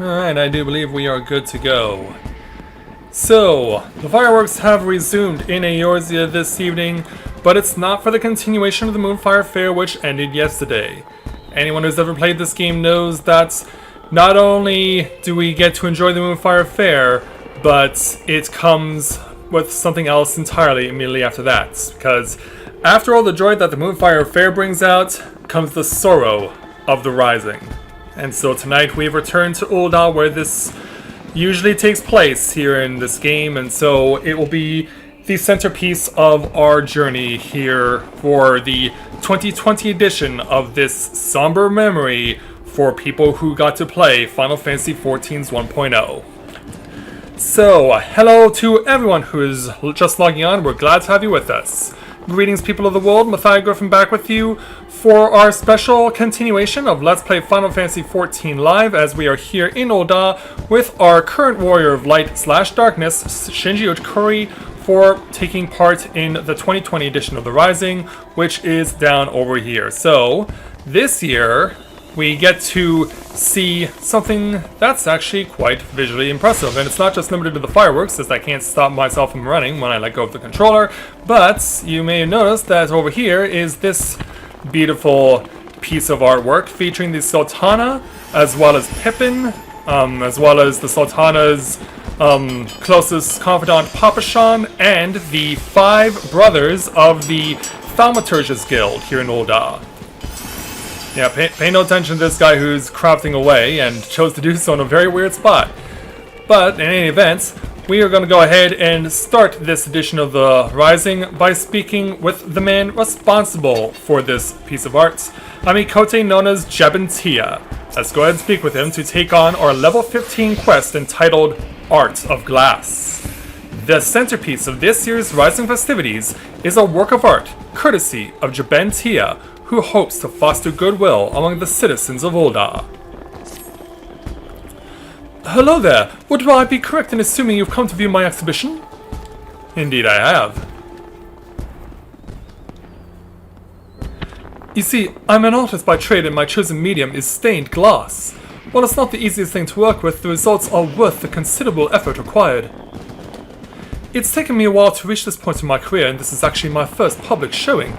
Alright, I do believe we are good to go. So, the fireworks have resumed in Eorzea this evening, but it's not for the continuation of the Moonfire Fair which ended yesterday. Anyone who's ever played this game knows that not only do we get to enjoy the Moonfire Fair, but it comes with something else entirely immediately after that. Because after all the joy that the Moonfire Fair brings out, comes the sorrow of the Rising. And so tonight we've returned to Ul'dah, where this usually takes place here in this game, and so it will be the centerpiece of our journey here for the 2020 edition of this somber memory for people who got to play Final Fantasy XIV's 1.0. So, hello to everyone who is just logging on. We're glad to have you with us. Greetings, people of the world. Matthias Griffin back with you for our special continuation of Let's Play Final Fantasy XIV Live, as we are here in Ul'dah with our current Warrior of Light / Darkness, Shinji Ochikuri, for taking part in the 2020 edition of The Rising, which is down over here. So, this year, we get to see something that's actually quite visually impressive. And it's not just limited to the fireworks, as I can't stop myself from running when I let go of the controller, but you may have noticed that over here is this beautiful piece of artwork featuring the Sultana, as well as Pippin, as well as the Sultana's closest confidant, Papashan, and the 5 brothers of the Thaumaturgus Guild here in Ul'dah. Yeah, pay no attention to this guy who's crafting away and chose to do so in a very weird spot. But in any event, we are going to go ahead and start this edition of The Rising by speaking with the man responsible for this piece of art, Amikote known as Jebin-Tia. Let's go ahead and speak with him to take on our level 15 quest entitled Art of Glass. The centerpiece of this year's Rising festivities is a work of art courtesy of Jebin-Tia, who hopes to foster goodwill among the citizens of Ul'dah. Hello there. Would I be correct in assuming you've come to view my exhibition? Indeed I have. You see, I'm an artist by trade and my chosen medium is stained glass. While it's not the easiest thing to work with, the results are worth the considerable effort required. It's taken me a while to reach this point in my career, and this is actually my first public showing.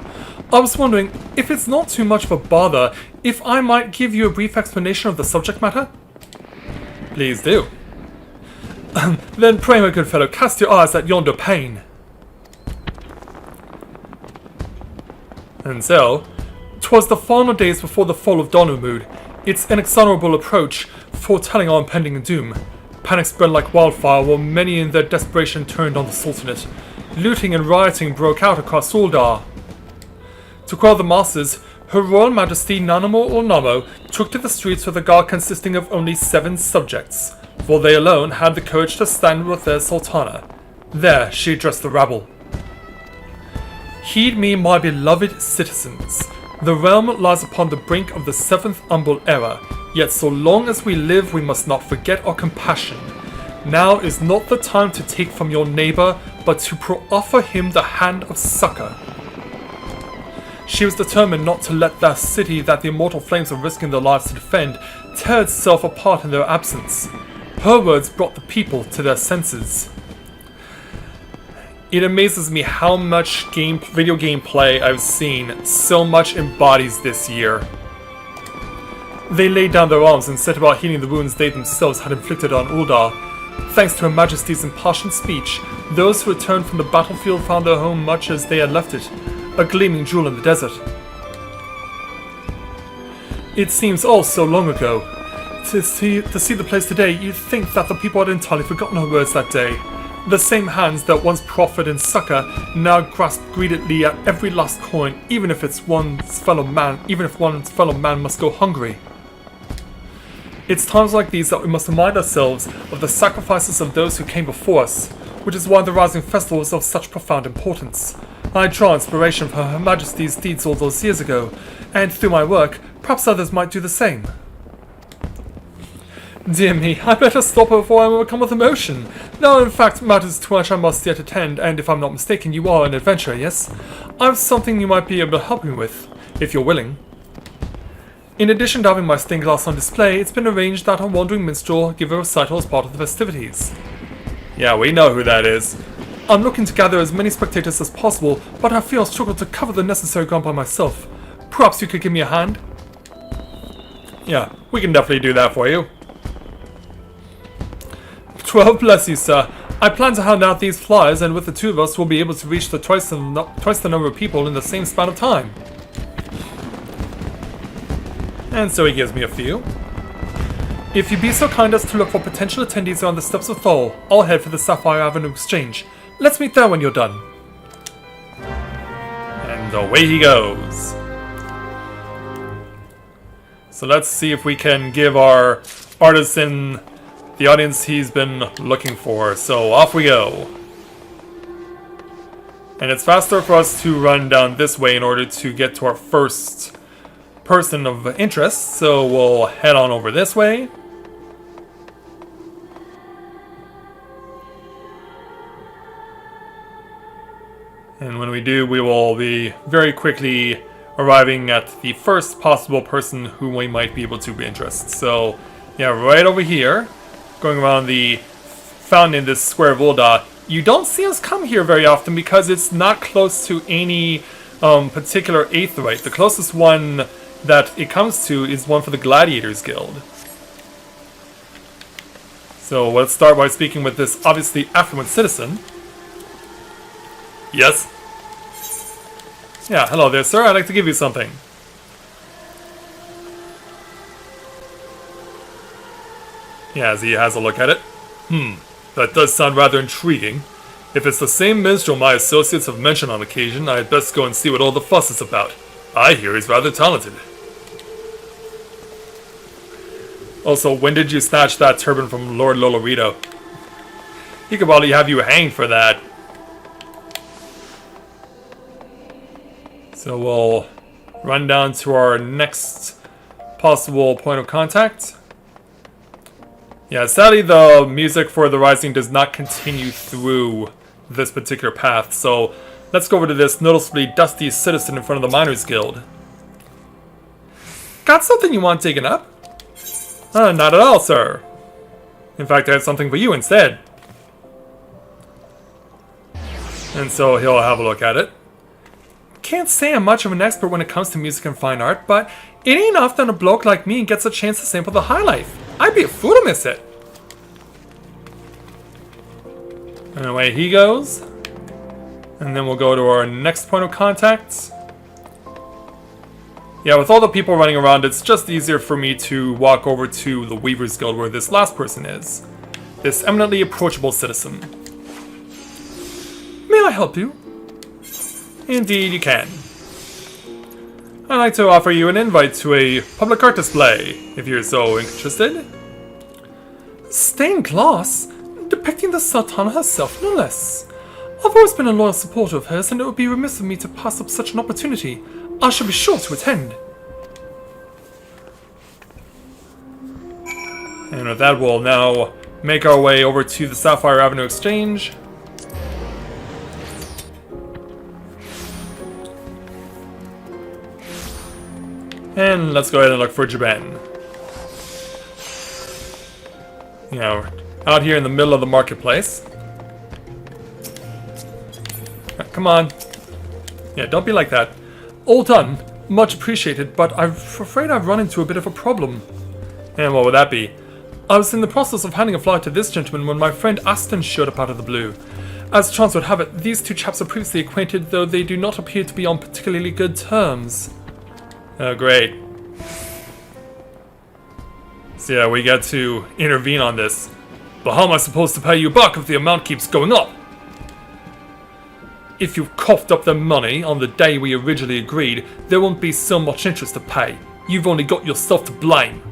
I was wondering, if it's not too much of a bother, if I might give you a brief explanation of the subject matter? Please do. Then pray, my good fellow, cast your eyes at yonder pane. And so, 'twas the final days before the fall of Donumud, its inexorable approach foretelling our impending doom. Panic spread like wildfire while many in their desperation turned on the Sultanate. Looting and rioting broke out across Ul'dah. To quell the masses, Her Royal Majesty Nanamo Namo took to the streets with a guard consisting of only 7 subjects, for they alone had the courage to stand with their Sultana. There she addressed the rabble. Heed me, my beloved citizens. The realm lies upon the brink of the 7th Umbral Era, yet so long as we live we must not forget our compassion. Now is not the time to take from your neighbor, but to proffer him the hand of succor. She was determined not to let that city that the immortal flames were risking their lives to defend tear itself apart in their absence. Her words brought the people to their senses. It amazes me how much video game play I've seen so much embodies this year. They laid down their arms and set about healing the wounds they themselves had inflicted on Ul'dah. Thanks to Her Majesty's impassioned speech, those who returned from the battlefield found their home much as they had left it, a gleaming jewel in the desert. It seems all so long ago. To see the place today, you'd think that the people had entirely forgotten her words that day. The same hands that once proffered in succor now grasp greedily at every last coin, even if one's fellow man must go hungry. It's times like these that we must remind ourselves of the sacrifices of those who came before us, which is why the Rising Festival is of such profound importance. I draw inspiration from Her Majesty's deeds all those years ago, and through my work, perhaps others might do the same. Dear me, I better stop before I overcome with emotion. No, in fact, matters to which I must yet attend, and if I'm not mistaken, you are an adventurer, yes? I've something you might be able to help me with, if you're willing. In addition to having my stained glass on display, it's been arranged that a wandering minstrel give a recital as part of the festivities. Yeah, we know who that is. I'm looking to gather as many spectators as possible, but I fear I'll struggle to cover the necessary ground by myself. Perhaps you could give me a hand? Yeah, we can definitely do that for you. 12 bless you, sir. I plan to hand out these flyers, and with the two of us, we'll be able to reach twice the number of people in the same span of time. And so he gives me a few. If you'd be so kind as to look for potential attendees on the steps of Thol, I'll head for the Sapphire Avenue Exchange. Let's meet there when you're done. And away he goes. So let's see if we can give our artisan the audience he's been looking for. So off we go. And it's faster for us to run down this way in order to get to our first person of interest. So we'll head on over this way. And when we do, we will be very quickly arriving at the first possible person who we might be able to interest. So, yeah, right over here, going around the fountain in this square of Ul'dah. You don't see us come here very often because it's not close to any particular aetheryte. The closest one that it comes to is one for the Gladiators Guild. So let's start by speaking with this obviously affluent citizen. Yes? Yeah, hello there, sir. I'd like to give you something. Yeah, as he has a look at it. That does sound rather intriguing. If it's the same minstrel my associates have mentioned on occasion, I'd best go and see what all the fuss is about. I hear he's rather talented. Also, when did you snatch that turban from Lord Lolorito? He could probably have you hanged for that. So we'll run down to our next possible point of contact. Yeah, sadly the music for the Rising does not continue through this particular path, so let's go over to this noticeably dusty citizen in front of the Miners Guild. Got something you want taken up? Not at all, sir. In fact, I have something for you instead. And so he'll have a look at it. Can't say I'm much of an expert when it comes to music and fine art, but it ain't often a bloke like me gets a chance to sample the high life. I'd be a fool to miss it. And away he goes. And then we'll go to our next point of contact. Yeah, with all the people running around, it's just easier for me to walk over to the Weaver's Guild where this last person is. This eminently approachable citizen. May I help you? Indeed, you can. I'd like to offer you an invite to a public art display, if you're so interested. Stained glass? Depicting the Sultana herself, no less. I've always been a loyal supporter of hers, and it would be remiss of me to pass up such an opportunity. I shall be sure to attend. And with that, we'll now make our way over to the Sapphire Avenue Exchange. And let's go ahead and look for Jaben. You know, out here in the middle of the marketplace. Come on. Yeah, don't be like that. All done. Much appreciated, but I'm afraid I've run into a bit of a problem. And what would that be? I was in the process of handing a flyer to this gentleman when my friend Aston showed up out of the blue. As chance would have it, these two chaps are previously acquainted, though they do not appear to be on particularly good terms. Oh, great. So yeah, we get to intervene on this. But how am I supposed to pay you back if the amount keeps going up? If you coughed up the money on the day we originally agreed, there won't be so much interest to pay. You've only got yourself to blame.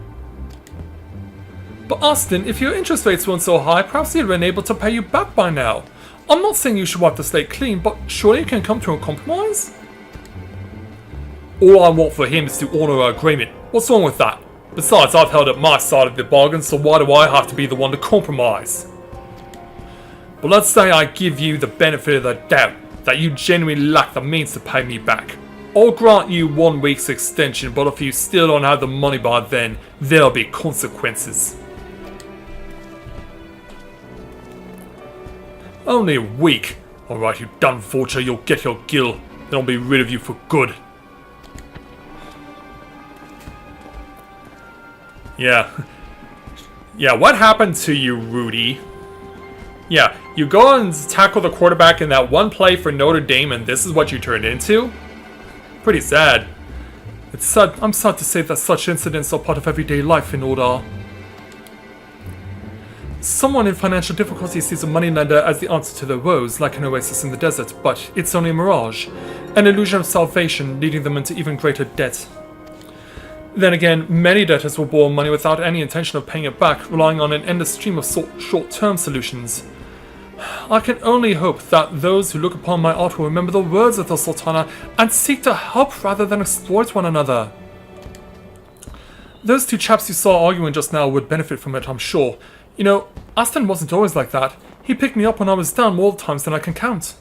But Austin, if your interest rates weren't so high, perhaps he'd been able to pay you back by now. I'm not saying you should wipe the slate clean, but surely you can come to a compromise? All I want for him is to honour our agreement. What's wrong with that? Besides, I've held up my side of the bargain, so why do I have to be the one to compromise? But let's say I give you the benefit of the doubt that you genuinely lack the means to pay me back. I'll grant you 1 week's extension, but if you still don't have the money by then, there'll be consequences. Only a week. Alright, you dumb vulture, you'll get your gill. Then I'll be rid of you for good. Yeah. Yeah, what happened to you, Rudy? Yeah, you go and tackle the quarterback in that one play for Notre Dame and this is what you turned into? Pretty sad. It's sad. I'm sad to say that such incidents are part of everyday life in Ordar. Someone in financial difficulty sees a moneylender as the answer to their woes, like an oasis in the desert, but it's only a mirage, an illusion of salvation leading them into even greater debt. Then again, many debtors will borrow money without any intention of paying it back, relying on an endless stream of short-term solutions. I can only hope that those who look upon my art will remember the words of the Sultana and seek to help rather than exploit one another. Those two chaps you saw arguing just now would benefit from it, I'm sure. You know, Aston wasn't always like that. He picked me up when I was down more times than I can count.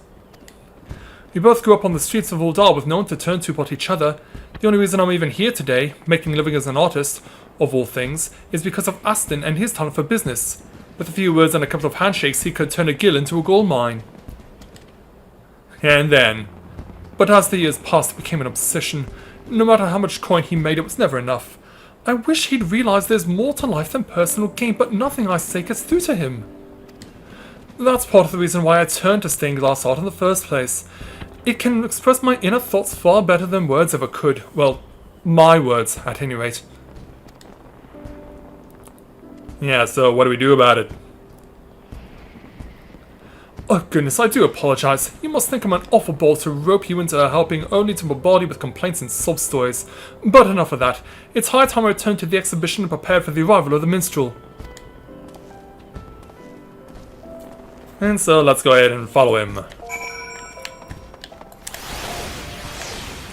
We both grew up on the streets of Uldar with no one to turn to but each other. The only reason I'm even here today, making a living as an artist, of all things, is because of Aston and his talent for business. With a few words and a couple of handshakes, he could turn a gill into a gold mine. And then. But as the years passed, it became an obsession. No matter how much coin he made, it was never enough. I wish he'd realize there's more to life than personal gain, but nothing I say gets through to him. That's part of the reason why I turned to stained glass art in the first place. It can express my inner thoughts far better than words ever could. Well, my words, at any rate. Yeah, so what do we do about it? Oh goodness, I do apologize. You must think I'm an awful ball to rope you into helping only to bombard you with complaints and sob stories. But enough of that. It's high time I returned to the exhibition and prepared for the arrival of the minstrel. And so let's go ahead and follow him.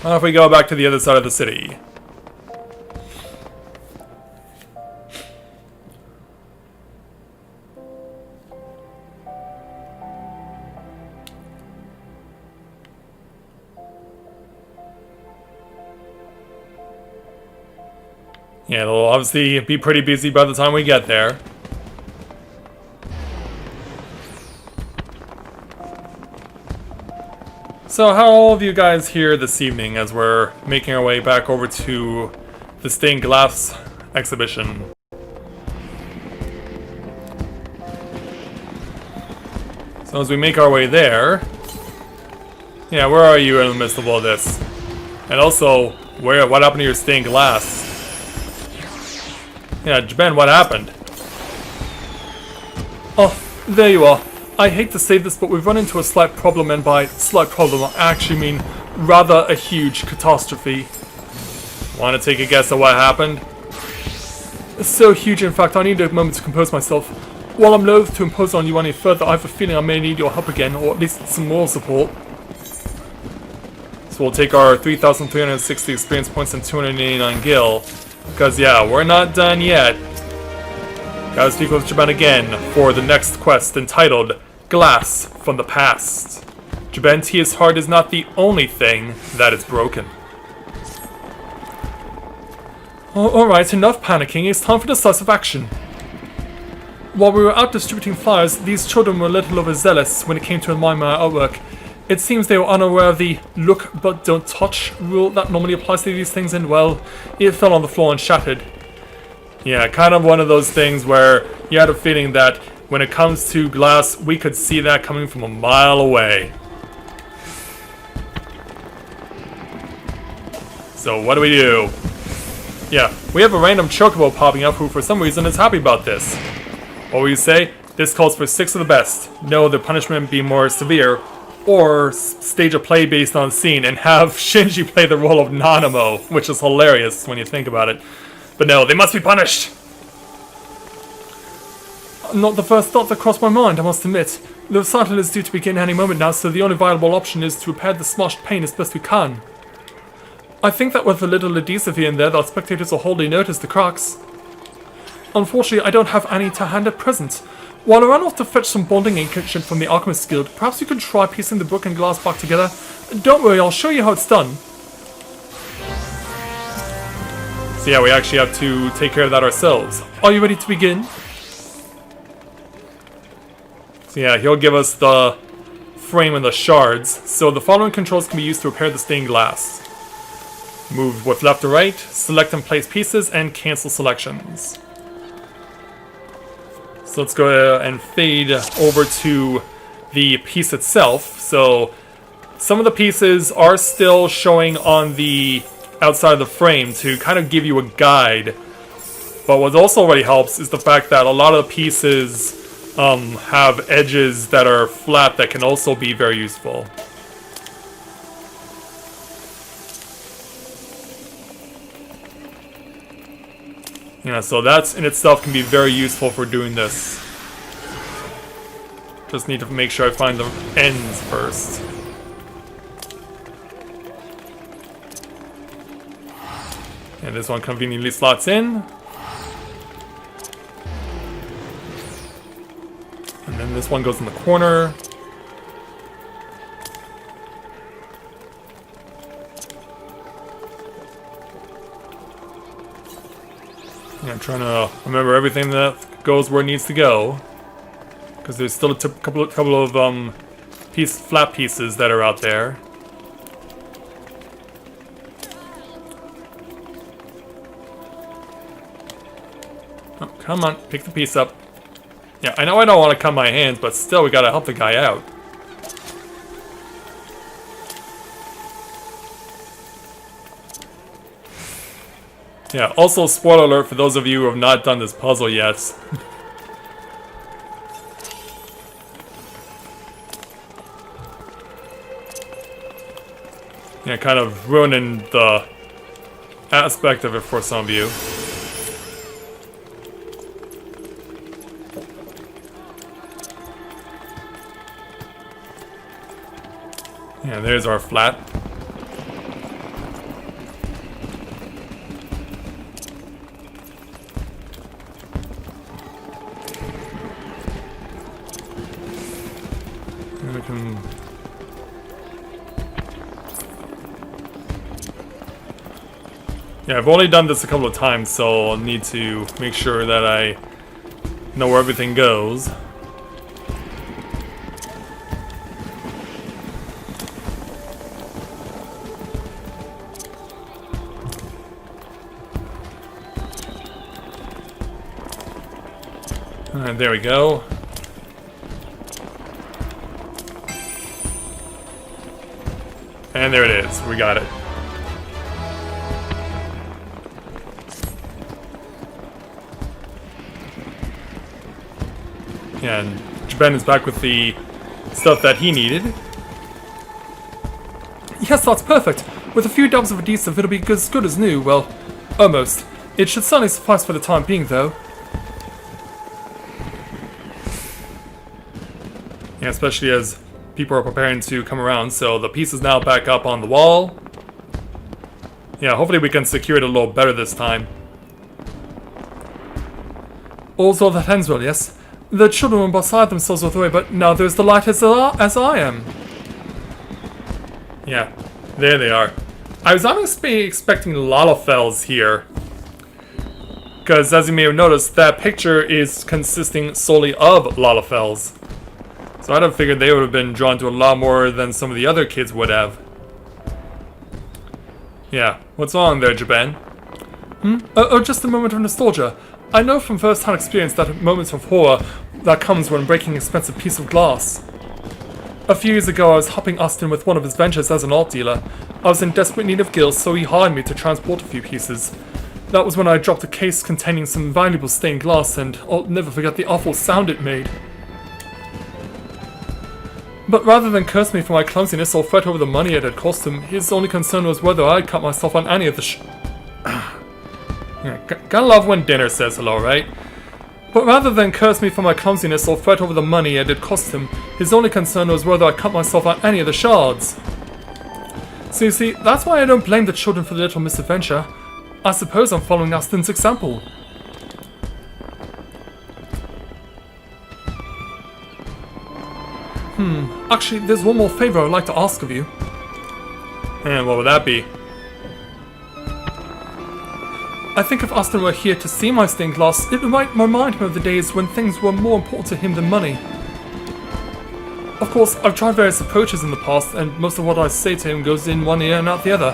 Off we go back to the other side of the city. Yeah, it'll obviously be pretty busy by the time we get there. So how are all of you guys here this evening as we're making our way back over to the stained glass exhibition? So as we make our way there... Yeah, where are you in the midst of all this? And also, what happened to your stained glass? Yeah, Ben, what happened? Oh, there you are. I hate to say this, but we've run into a slight problem, and by slight problem, I actually mean rather a huge catastrophe. Want to take a guess at what happened? It's so huge, in fact, I need a moment to compose myself. While I'm loath to impose on you any further, I have a feeling I may need your help again, or at least some moral support. So we'll take our 3,360 experience points and 289 gil. Because, yeah, we're not done yet. Gotta speak with Jaban again for the next quest entitled Glass from the Past. Jabentia's heart is not the only thing that is broken. Alright, enough panicking. It's time for decisive action. While we were out distributing flyers, these children were a little overzealous when it came to admiring my artwork. It seems they were unaware of the look but don't touch rule that normally applies to these things, and well, it fell on the floor and shattered. Yeah, kind of one of those things where you had a feeling that when it comes to glass, we could see that coming from a mile away. So what do we do? Yeah, we have a random chocobo popping up who for some reason is happy about this. What will you say? This calls for 6 of the best. No, the punishment be more severe. Or stage a play based on scene and have Shinji play the role of Nanamo, which is hilarious when you think about it. But no, they must be punished! Not the first thought that crossed my mind, I must admit. The recital is due to begin any moment now, so the only viable option is to repair the smashed pane as best we can. I think that with a little adhesive here and there, the spectators will hardly notice the cracks. Unfortunately, I don't have any to hand at present. While I run off to fetch some bonding agent from the Alchemist Guild, perhaps you could try piecing the book and glass back together. Don't worry, I'll show you how it's done. So yeah, we actually have to take care of that ourselves. Are you ready to begin? So yeah, he'll give us the frame and the shards. So the following controls can be used to repair the stained glass. Move with left to right, select and place pieces, and cancel selections. So let's go and fade over to the piece itself. So some of the pieces are still showing on the outside of the frame to kind of give you a guide. But what also really helps is the fact that a lot of the pieces have edges that are flat that can also be very useful. Yeah, so that in itself can be very useful for doing this. Just need to make sure I find the ends first. And this one conveniently slots in. And then this one goes in the corner. Yeah, I'm trying to remember everything that goes where it needs to go. Because there's still a couple of flat pieces that are out there. Oh, come on, pick the piece up. Yeah, I know I don't want to cut my hands, but still we gotta help the guy out. Yeah, also spoiler alert for those of you who have not done this puzzle yet. Yeah, kind of ruining the aspect of it for some of you. Yeah, there's our flat. And we can... Yeah, I've only done this a couple of times, so I'll need to make sure that I know where everything goes. And there we go. And there it is. We got it. Yeah, and Jaben is back with the stuff that he needed. Yes, that's perfect. With a few dabs of adhesive, it'll be as good as new. Well, almost. It should certainly suffice for the time being, though. Yeah, especially as people are preparing to come around. So the piece is now back up on the wall. Yeah, hopefully we can secure it a little better this time. All's well that ends well, yes. The children were beside themselves with the way, but now there's the light as I am. Yeah, there they are. I was honestly expecting Lalafels here. Because as you may have noticed, that picture is consisting solely of Lalafels. So I'd have figured they would have been drawn to a lot more than some of the other kids would have. Yeah, what's wrong there, Jaben? Oh, just a moment of nostalgia. I know from first-hand experience that moment of horror that comes when breaking an expensive piece of glass. A few years ago, I was helping Austin with one of his ventures as an art dealer. I was in desperate need of gills, so he hired me to transport a few pieces. That was when I dropped a case containing some valuable stained glass, and I'll never forget the awful sound it made. But rather than curse me for my clumsiness or fret over the money it had cost him, his only concern was whether I'd cut myself on any of the Yeah, gotta love when dinner says hello, right? But rather than curse me for my clumsiness or fret over the money it had cost him, his only concern was whether I cut myself on any of the shards. So you see, that's why I don't blame the children for the little misadventure. I suppose I'm following Aston's example. Actually, there's one more favor I'd like to ask of you. And what would that be? I think if Austin were here to see my stained glass, it might remind him of the days when things were more important to him than money. Of course, I've tried various approaches in the past, and most of what I say to him goes in one ear and out the other.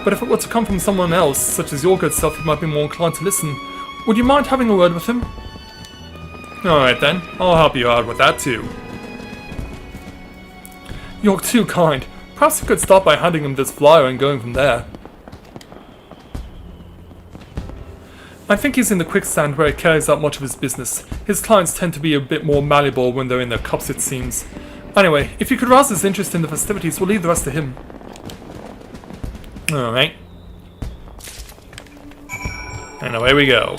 But if it were to come from someone else, such as your good self, he might be more inclined to listen. Would you mind having a word with him? Alright then, I'll help you out with that too. You're too kind. Perhaps you could start by handing him this flyer and going from there. I think he's in the quicksand where he carries out much of his business. His clients tend to be a bit more malleable when they're in their cups, it seems. Anyway, if you could rouse his interest in the festivities, we'll leave the rest to him. Alright. And away we go.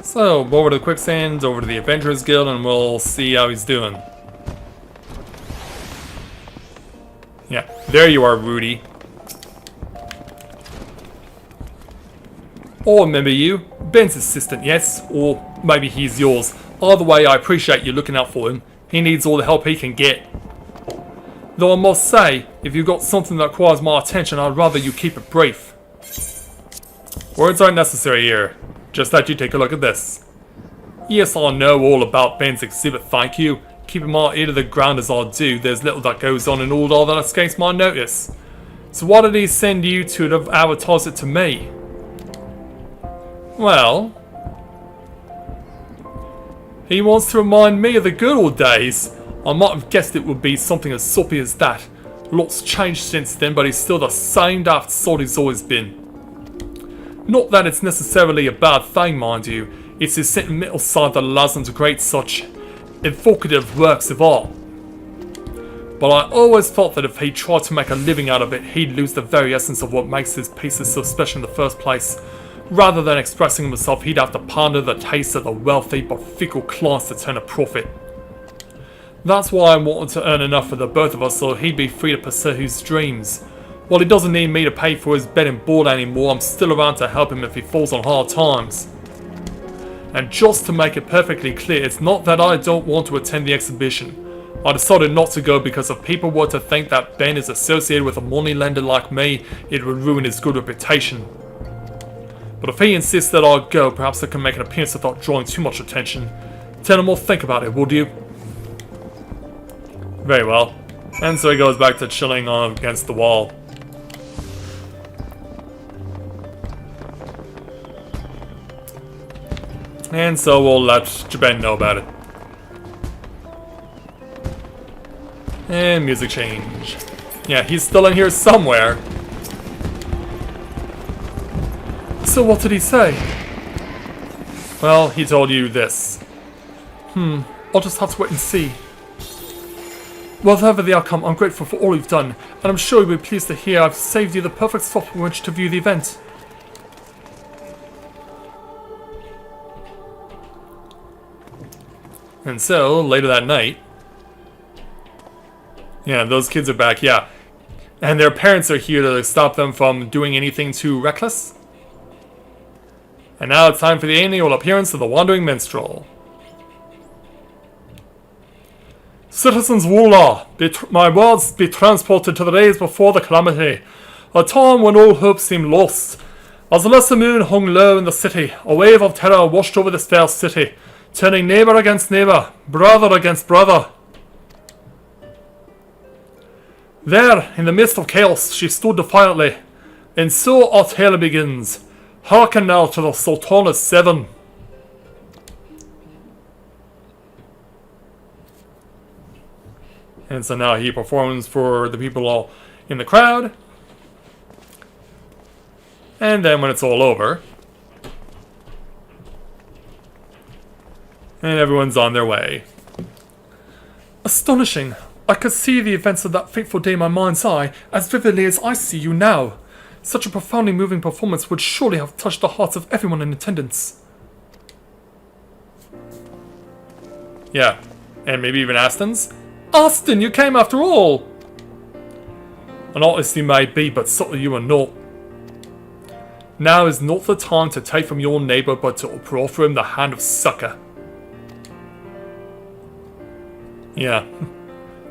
So, over to the quicksand, over to the Adventurers Guild, and we'll see how he's doing. Yeah, there you are, Rudy. Oh, remember you? Ben's assistant, yes? Or maybe he's yours. Either way, I appreciate you looking out for him. He needs all the help he can get. Though I must say, if you've got something that requires my attention, I'd rather you keep it brief. Words aren't necessary here. Just that you take a look at this. Yes, I know all about Ben's exhibit, thank you. Keeping my ear to the ground as I do, there's little that goes on in all that escapes my notice. So why did he send you to advertise it to me? Well, he wants to remind me of the good old days. I might have guessed it would be something as soppy as that. Lots changed since then, but he's still the same daft sort he's always been. Not that it's necessarily a bad thing, mind you. It's his sentimental side that allows him to create such evocative works of art. But I always thought that if he tried to make a living out of it, he'd lose the very essence of what makes his pieces so special in the first place. Rather than expressing himself, he'd have to ponder the taste of the wealthy but fickle clients to turn a profit. That's why I wanted to earn enough for the both of us so he'd be free to pursue his dreams. While he doesn't need me to pay for his bed and board anymore, I'm still around to help him if he falls on hard times. And just to make it perfectly clear, it's not that I don't want to attend the exhibition. I decided not to go because if people were to think that Ben is associated with a moneylender like me, it would ruin his good reputation. But if he insists that I go, perhaps I can make an appearance without drawing too much attention. Tell him we'll think about it, would you? Very well. And so he goes back to chilling against the wall. And so we'll let Ben know about it. And music change. Yeah, he's still in here somewhere. So what did he say? Well, he told you this. I'll just have to wait and see. Well, whatever the outcome, I'm grateful for all you've done, and I'm sure you'll be pleased to hear I've saved you the perfect spot from which to view the event. And so, later that night... Yeah, those kids are back, yeah. And their parents are here to stop them from doing anything too reckless. And now it's time for the annual appearance of the Wandering Minstrel. Citizens Woola, my words be transported to the days before the calamity, a time when all hope seemed lost. As the lesser moon hung low in the city, a wave of terror washed over this fair city, turning neighbour against neighbour, brother against brother. There, in the midst of chaos, she stood defiantly. And so our tale begins. Hearken now to the Sultana's 7. And so now he performs for the people all in the crowd. And then when it's all over, and everyone's on their way. Astonishing. I could see the events of that fateful day in my mind's eye as vividly as I see you now. Such a profoundly moving performance would surely have touched the hearts of everyone in attendance. Yeah, and maybe even Aston's. Aston, you came after all! An artist you may be, but subtle you are not. Now is not the time to take from your neighbour, but to offer him the hand of succour. Yeah,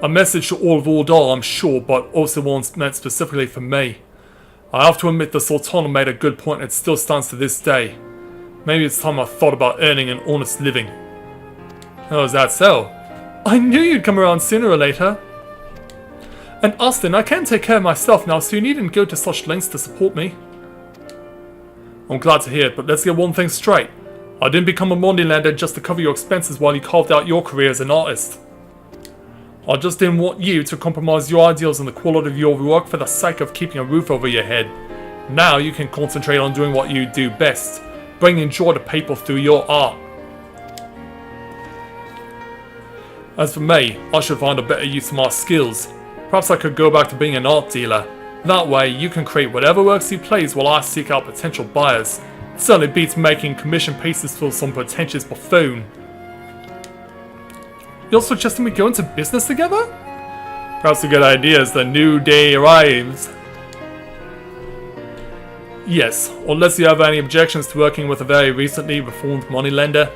a message to all of Ordar, I'm sure, but also one meant specifically for me. I have to admit the Sultana made a good point and it still stands to this day. Maybe it's time I thought about earning an honest living. Oh, is that so? I knew you'd come around sooner or later. And Austin, I can take care of myself now, so you needn't go to such lengths to support me. I'm glad to hear it, but let's get one thing straight. I didn't become a moneylender just to cover your expenses while you carved out your career as an artist. I just didn't want you to compromise your ideals and the quality of your work for the sake of keeping a roof over your head. Now you can concentrate on doing what you do best, bringing joy to people through your art. As for me, I should find a better use for my skills. Perhaps I could go back to being an art dealer. That way, you can create whatever works you please while I seek out potential buyers. It certainly beats making commission pieces for some pretentious buffoon. You're suggesting we go into business together? Perhaps a good idea as the new day arrives. Yes, unless you have any objections to working with a very recently reformed moneylender.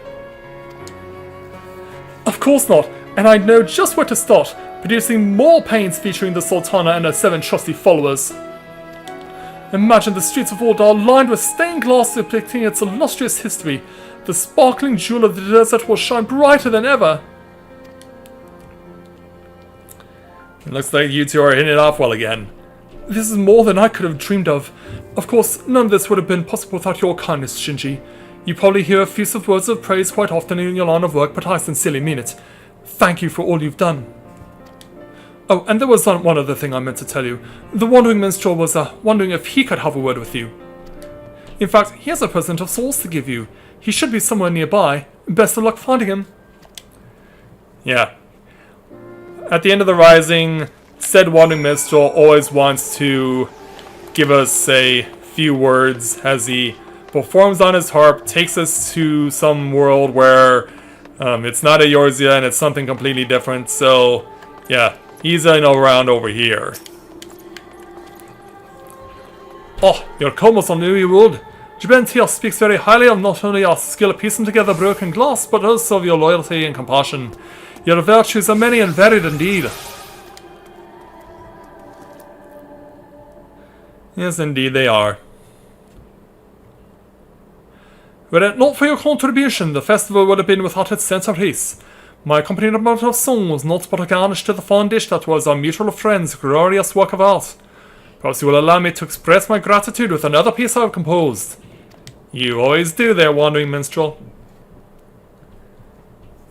Of course not, and I know just where to start, producing more paintings featuring the Sultana and her 7 trusty followers. Imagine the streets of Ordar lined with stained glass depicting its illustrious history. The sparkling jewel of the desert will shine brighter than ever. It looks like you two are hitting it off well again. This is more than I could have dreamed of. Of course, none of this would have been possible without your kindness, Shinji. You probably hear effusive words of praise quite often in your line of work, but I sincerely mean it. Thank you for all you've done. Oh, and there was one other thing I meant to tell you. The Wandering Minstrel was wondering if he could have a word with you. In fact, he has a present of souls to give you. He should be somewhere nearby. Best of luck finding him. Yeah. At the end of the Rising, said Wandering Minstrel always wants to give us a few words as he performs on his harp, takes us to some world where it's not Eorzea and it's something completely different. So, yeah. He's around over here. Oh, you're almost on New World. Jubentia speaks very highly of not only your skill at piecing together broken glass, but also of your loyalty and compassion. Your virtues are many and varied indeed. Yes, indeed they are. Were it not for your contribution, the festival would have been without its centerpiece. My accompaniment of song was not but a garnish to the fine dish that was our mutual friend's glorious work of art. Perhaps you will allow me to express my gratitude with another piece I have composed. You always do there, Wandering Minstrel.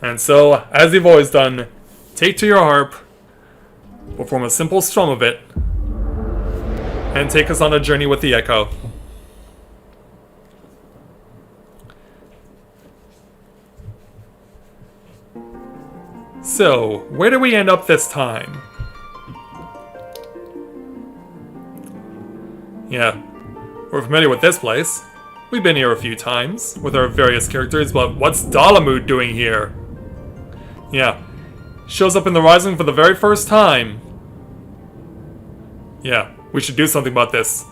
And so, as you've always done, take to your harp, perform a simple strum of it, and take us on a journey with the echo. So, where do we end up this time? Yeah, we're familiar with this place. We've been here a few times with our various characters, but what's Dalamud doing here? Yeah, shows up in the Rising for the very first time. Yeah, we should do something about this.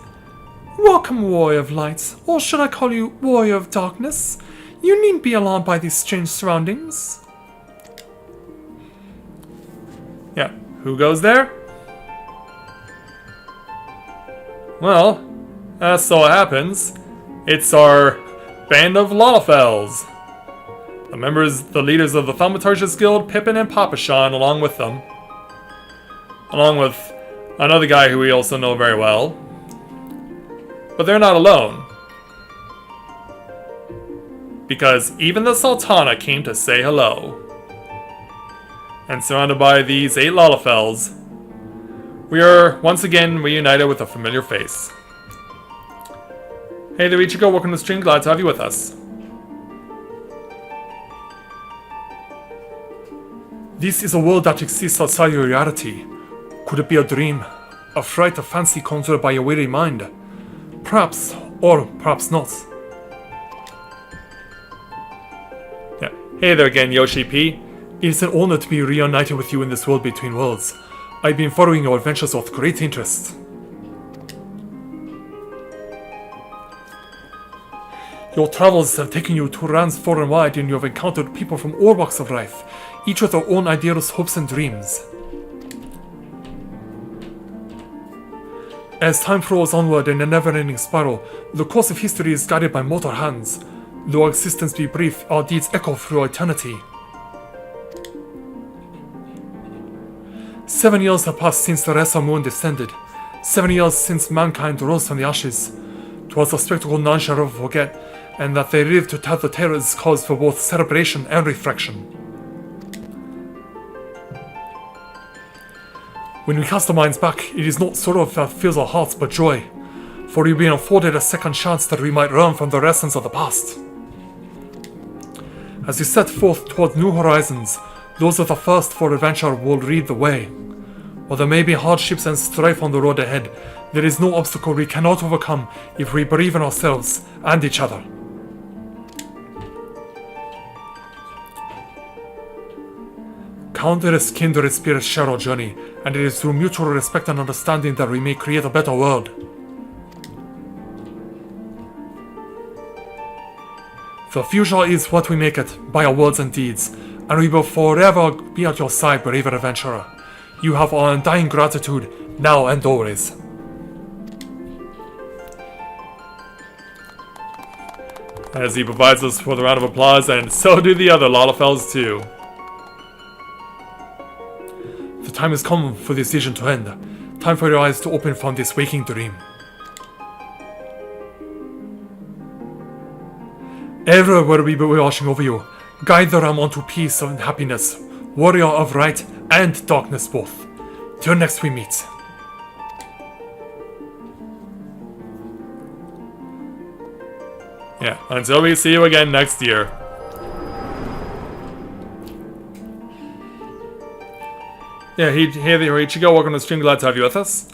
Welcome, Warrior of Light, or should I call you Warrior of Darkness? You needn't be alarmed by these strange surroundings. Yeah, who goes there? Well, as so happens, it's our band of Lalafels. The leaders of the Thaumaturgus Guild, Pippin and Papashan, along with them. Along with another guy who we also know very well. But they're not alone. Because even the Sultana came to say hello. And surrounded by these 8 Lalafels, we are once again reunited with a familiar face. Hey there, Ichigo, welcome to the stream, glad to have you with us. This is a world that exists outside your reality. Could it be a dream? A fright, a fancy conjured by a weary mind? Perhaps, or perhaps not. Yeah. Hey there again, Yoshi P. It is an honor to be reunited with you in this world between worlds. I've been following your adventures with great interest. Your travels have taken you to lands far and wide, and you have encountered people from all walks of life, each with their own ideals, hopes, and dreams. As time flows onward in a never-ending spiral, the course of history is guided by mortal hands. Though our existence be brief, our deeds echo through eternity. 7 years have passed since the Ressa moon descended. 7 years since mankind rose from the ashes. 'Twas a spectacle none shall ever forget, and that they live to tell the tale is cause for both celebration and reflection. When we cast our minds back, it is not sorrow that fills our hearts, but joy, for we've been afforded a second chance that we might learn from the lessons of the past. As we set forth toward new horizons, those of the thirst for adventure will lead the way. While there may be hardships and strife on the road ahead, there is no obstacle we cannot overcome if we believe in ourselves and each other. Countless kindred spirits share our journey, and it is through mutual respect and understanding that we may create a better world. The future is what we make it, by our words and deeds, and we will forever be at your side, brave adventurer. You have our undying gratitude, now and always. As he provides us with a round of applause, and so do the other Lalafels too. The time has come for this vision to end. Time for your eyes to open from this waking dream. Ever will we be watching over you. Guide the realm onto peace and happiness. Warrior of right and darkness both. Till next we meet. Yeah, until we see you again next year. Yeah, hey there, Ichigo, welcome to the stream, glad to have you with us.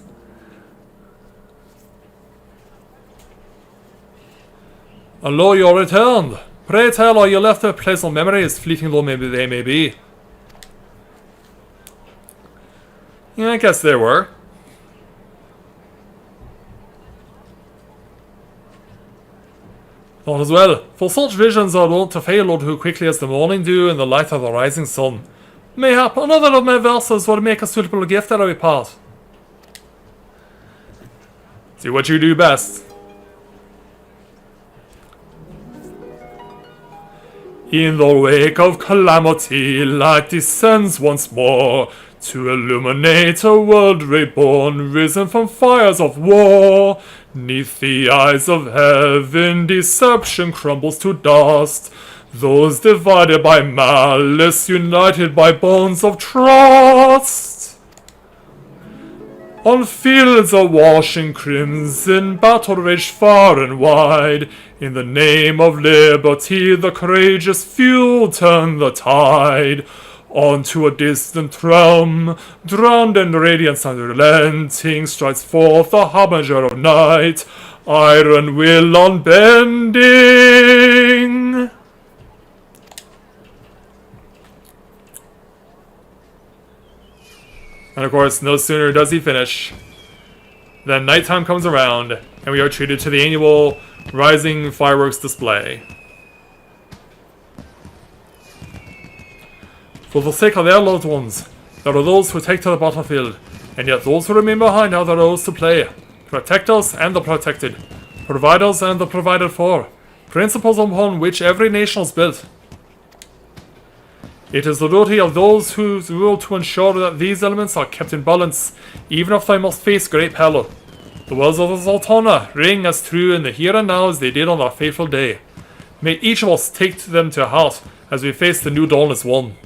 Hello, you're returned. Pray tell, are you left with pleasant memories, fleeting though maybe they may be? Yeah, I guess there were. Not as well, for such visions are wont to fail all too quickly as the morning dew in the light of the rising sun. Mayhap another of my verses would make a suitable gift that I will part. See what you do best. In the wake of calamity, light descends once more to illuminate a world reborn, risen from fires of war. 'Neath the eyes of heaven, deception crumbles to dust. Those divided by malice, united by bonds of trust. On fields awash in crimson, battle raged far and wide. In the name of liberty, the courageous few turn the tide. On to a distant realm, drowned in radiance unrelenting, strides forth the harbinger of night, iron will unbending. And of course, no sooner does he finish than nighttime comes around, and we are treated to the annual Rising Fireworks display. For the sake of their loved ones, there are those who take to the battlefield, and yet those who remain behind are those to play. Protectors and the protected, providers and the provided for, principles upon which every nation is built. It is the duty of those who rule to ensure that these elements are kept in balance, even if they must face great peril. The words of the Sultana ring as true in the here and now as they did on that fateful day. May each of us take them to heart as we face the new dawn as one.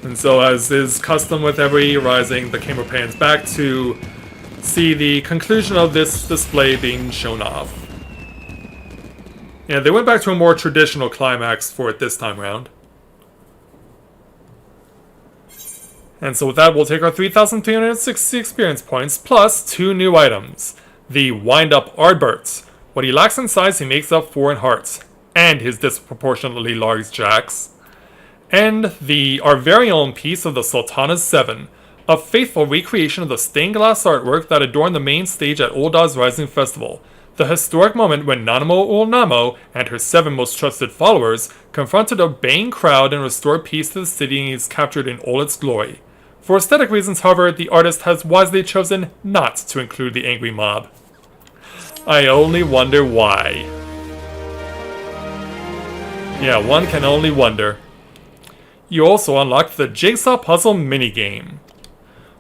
And so, as is custom with every rising, the camera pans back to see the conclusion of this display being shown off. Yeah, they went back to a more traditional climax for it this time around. And so with that, we'll take our 3,360 experience points, plus 2 new items. The Wind-Up Ardbert. What he lacks in size, he makes up for in hearts, and his disproportionately large jacks. And our very own piece of the Sultana's 7. A faithful recreation of the stained glass artwork that adorned the main stage at Oda's Rising Festival. The historic moment when Nanamo Ulnamo and her 7 most trusted followers confronted a baying crowd and restored peace to the city he's captured in all its glory. For aesthetic reasons, however, the artist has wisely chosen not to include the angry mob. I only wonder why. Yeah, one can only wonder. You also unlocked the Jigsaw Puzzle minigame.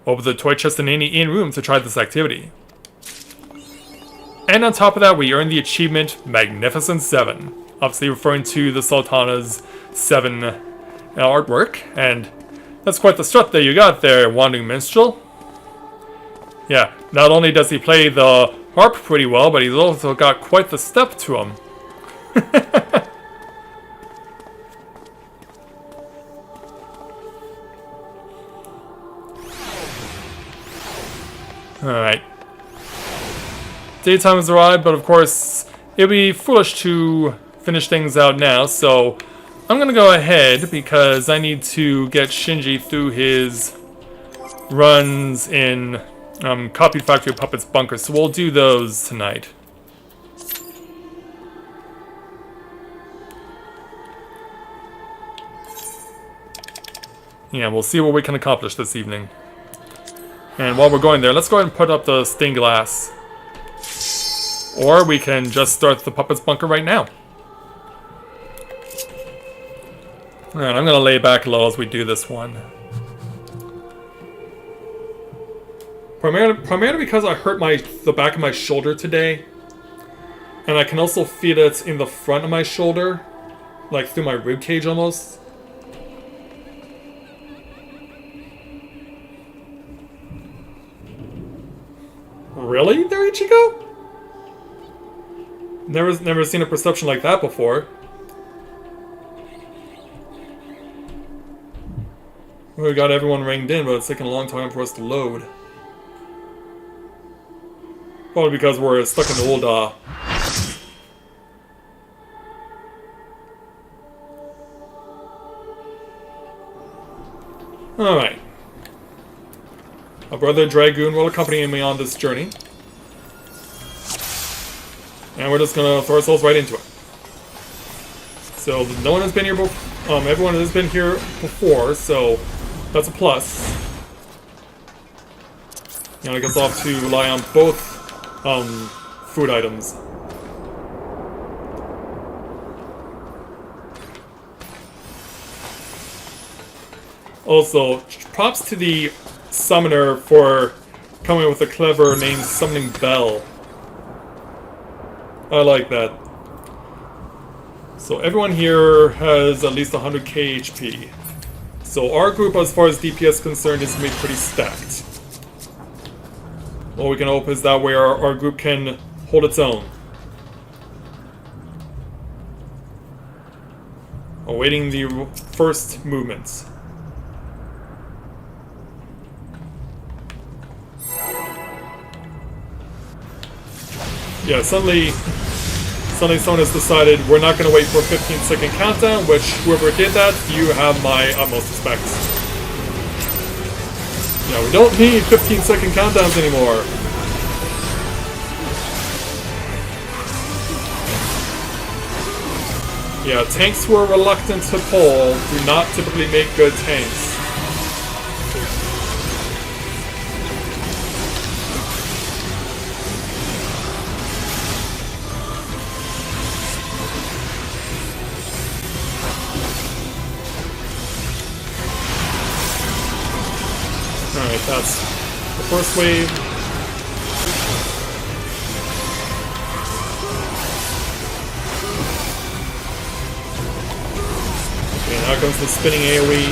Open the toy chest in any in-room to try this activity. And on top of that, we earned the achievement Magnificent 7. Obviously referring to the Sultana's 7 artwork. And that's quite the strut that you got there, Wandering Minstrel. Yeah, not only does he play the harp pretty well, but he's also got quite the step to him. Alright. Daytime has arrived, but of course, it'd be foolish to finish things out now, so I'm gonna go ahead because I need to get Shinji through his runs in Copied Factory Puppets Bunker, so we'll do those tonight. Yeah, we'll see what we can accomplish this evening. And while we're going there, let's go ahead and put up the stained glass. Or we can just start the Puppets Bunker right now. Alright, I'm gonna lay back low as we do this one. Primarily because I hurt the back of my shoulder today. And I can also feel it in the front of my shoulder. Like through my rib cage almost. Really, there, Ichigo? Never seen a perception like that before. We got everyone ringed in, but it's taking a long time for us to load. Probably because we're stuck in the old, Alright. My brother Dragoon will accompany me on this journey. And we're just gonna throw ourselves right into it. So, no one has been here before. Everyone has been here before, so that's a plus. And I guess I'll have to rely on both food items. Also, props to the summoner for coming up with a clever name, Summoning Bell. I like that. So everyone here has at least 100k HP. So our group, as far as DPS is concerned, is made pretty stacked. All we can hope is that way our group can hold its own. Awaiting the first movements. Yeah, suddenly someone has decided we're not going to wait for a 15-second countdown, which whoever did that, you have my utmost respect. Yeah, we don't need 15-second countdowns anymore. Yeah, tanks who are reluctant to pull do not typically make good tanks. Alright, that's the first wave. Okay, now comes the spinning AoE.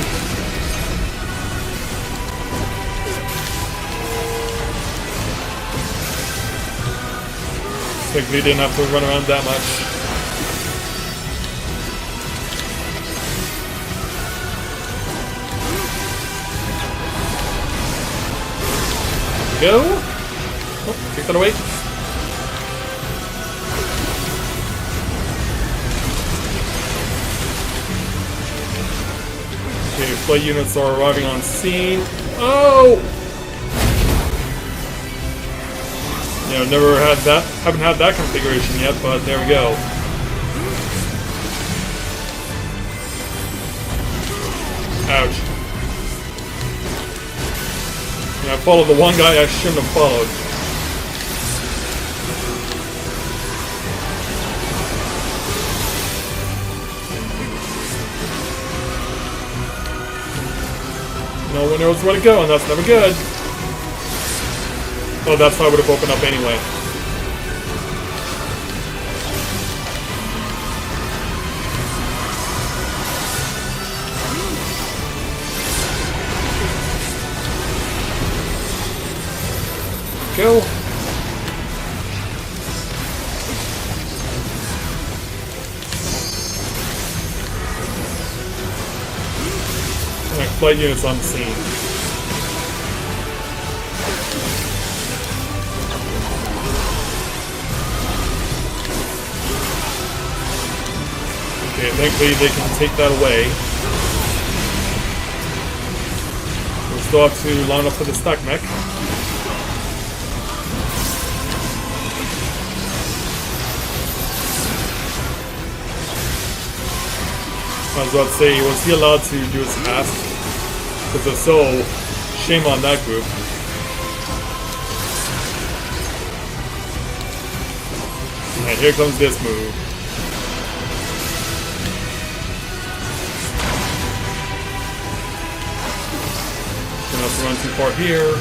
Like, didn't have to run around that much. Go! Oh, kick that away. Okay, flight units are arriving on scene. Oh! You know, never had that, haven't had that configuration yet, but there we go. Ouch. Yeah, I followed the one guy I shouldn't have followed. No one knows where to go, and that's never good. Oh, that's how I would have opened up anyway. Go. Alright, flight units on the scene. Okay, thankfully they can take that away. We'll still have to line up for the stack mech. I was about to say, was he allowed to do his task? Because if so, shame on that group. And here comes this move. Gonna have to run too far here.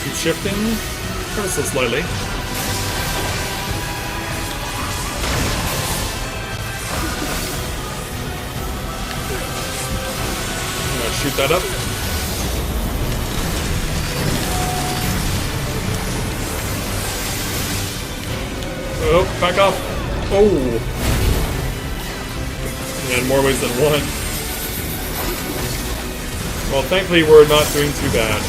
Keep shifting, ever so slightly. Shoot that up. Oh, back off. Oh. Yeah, in more ways than one. Well, thankfully we're not doing too bad.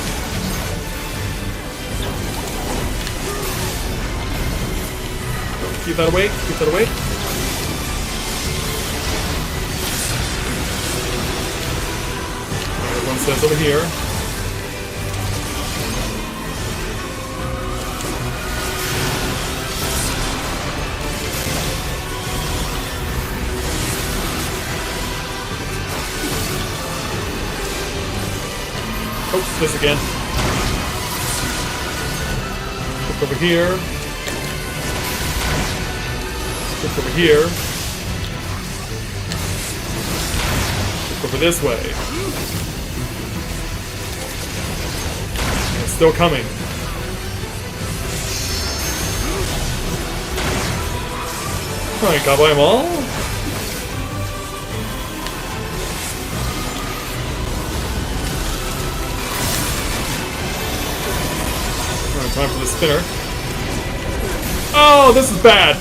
Keep that away. Keep that away. One says over here. Oh, this again. Look over here. Look over here. Look over this way. Still coming. Alright, got by them all. Alright, time for the spinner. Oh, this is bad!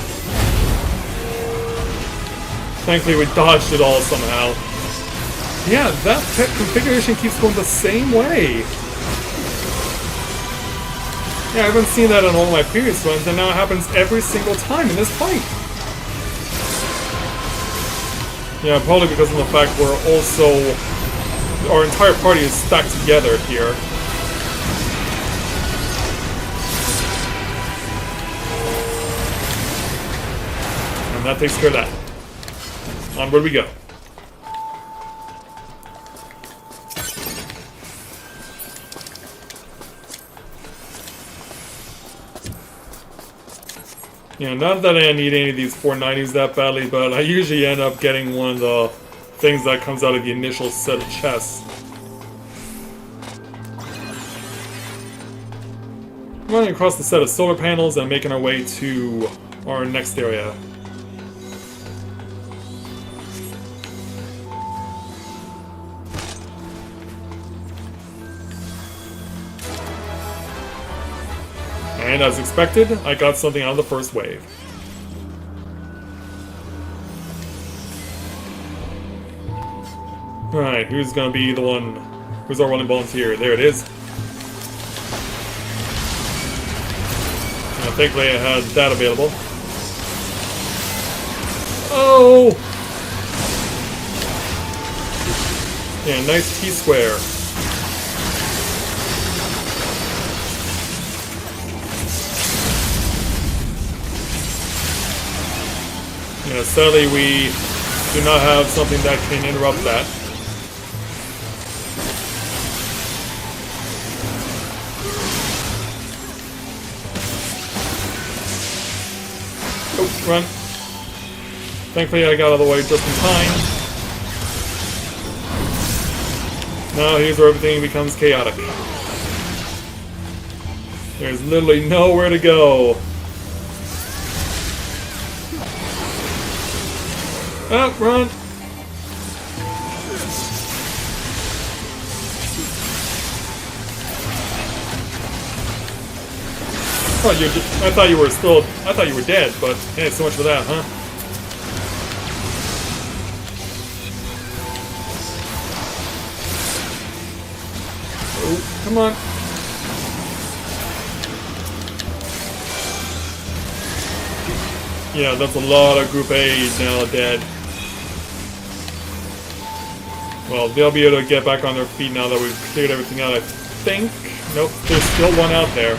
Thankfully we dodged it all somehow. Yeah, that configuration keeps going the same way. Yeah, I haven't seen that on all my previous runs, and now it happens every single time in this fight. Yeah, probably because of the fact we're also... our entire party is stacked together here. And that takes care of that. Onward we go. You know, not that I need any of these 490s that badly, but I usually end up getting one of the things that comes out of the initial set of chests. Running across the set of solar panels and making our way to our next area. And as expected, I got something out of the first wave. Alright, who's gonna be the one? Who's our running volunteer? There it is. Thankfully I had that available. Oh! Yeah, nice T-square. Yeah, sadly we do not have something that can interrupt that. Oh, run. Thankfully I got out of the way just in time. Now here's where everything becomes chaotic. There's literally nowhere to go. Oh, run! I thought you were dead, but hey, so much for that, huh? Oh, come on. Yeah, that's a lot of Group A's now dead. Well, they'll be able to get back on their feet now that we've cleared everything out, I think. Nope, there's still one out there.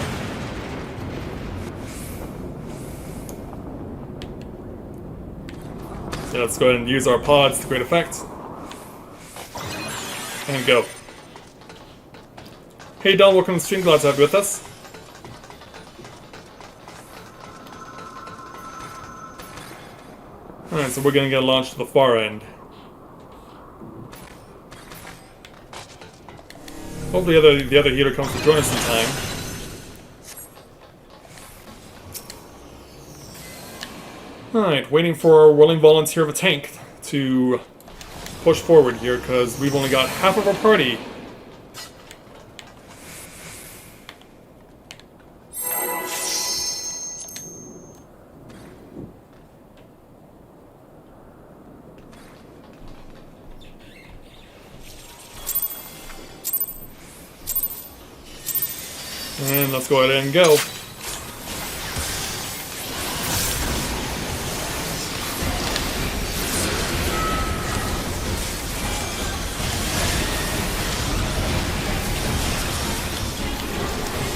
Yeah, let's go ahead and use our pods to great effect. And go. Hey Don, welcome to the stream, glad to have you with us. Alright, so we're gonna get launched to the far end. Hopefully the other healer comes to join us in time. Alright, waiting for our willing volunteer of a tank to push forward here, because we've only got half of our party. And let's go ahead and go.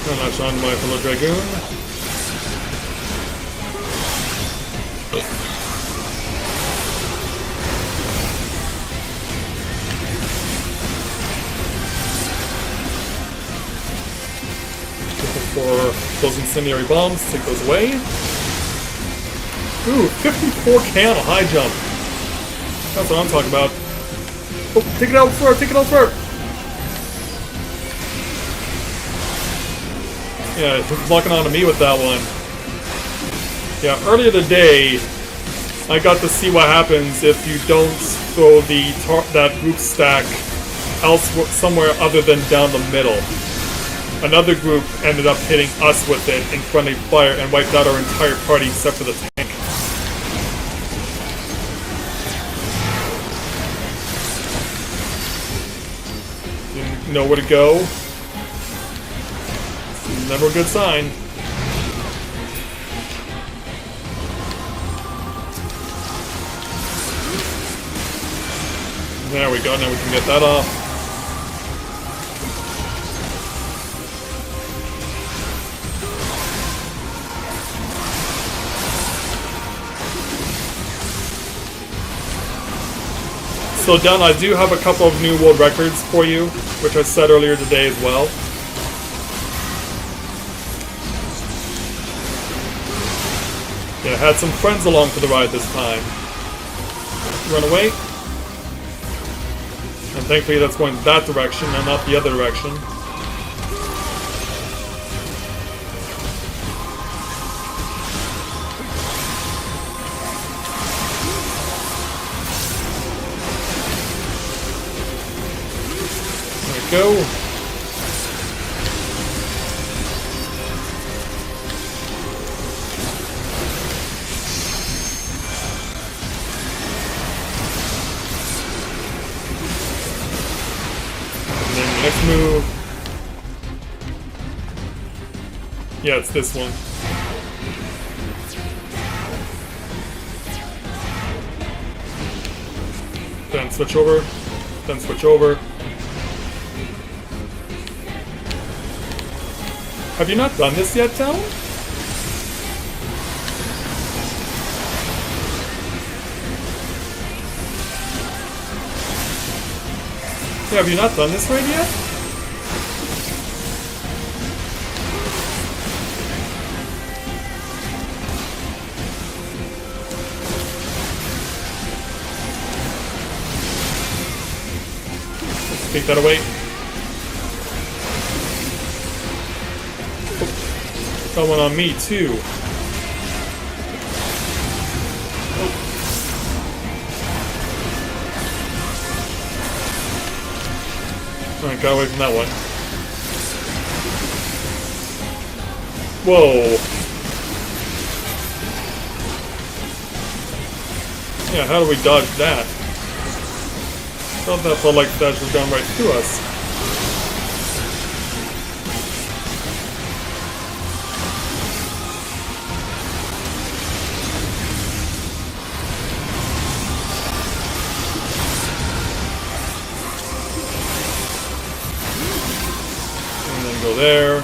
And that's on my fellow Dragoon. For those incendiary bombs, take those away. Ooh, 54k on a high jump. That's what I'm talking about. Oh, take it elsewhere, take it elsewhere! Yeah, he's locking onto me with that one. Yeah, earlier today, I got to see what happens if you don't throw that group stack elsewhere, somewhere other than down the middle. Another group ended up hitting us with it in friendly fire and wiped out our entire party except for the tank. Didn't know where to go. Never a good sign. There we go, now we can get that off. So Don, I do have a couple of new world records for you, which I said earlier today as well. Yeah, I had some friends along for the ride this time. Run away. And thankfully that's going that direction and not the other direction. There we go. Next move. Yeah, it's this one. Then switch over. Then switch over. Have you not done this yet, Talon? Yeah, have you not done this raid yet? Let's take that away. Oh, got one on me too. Alright, got away from that one. Whoa. Yeah, how do we dodge that? Thought that felt like that should have gone right through us. Go there.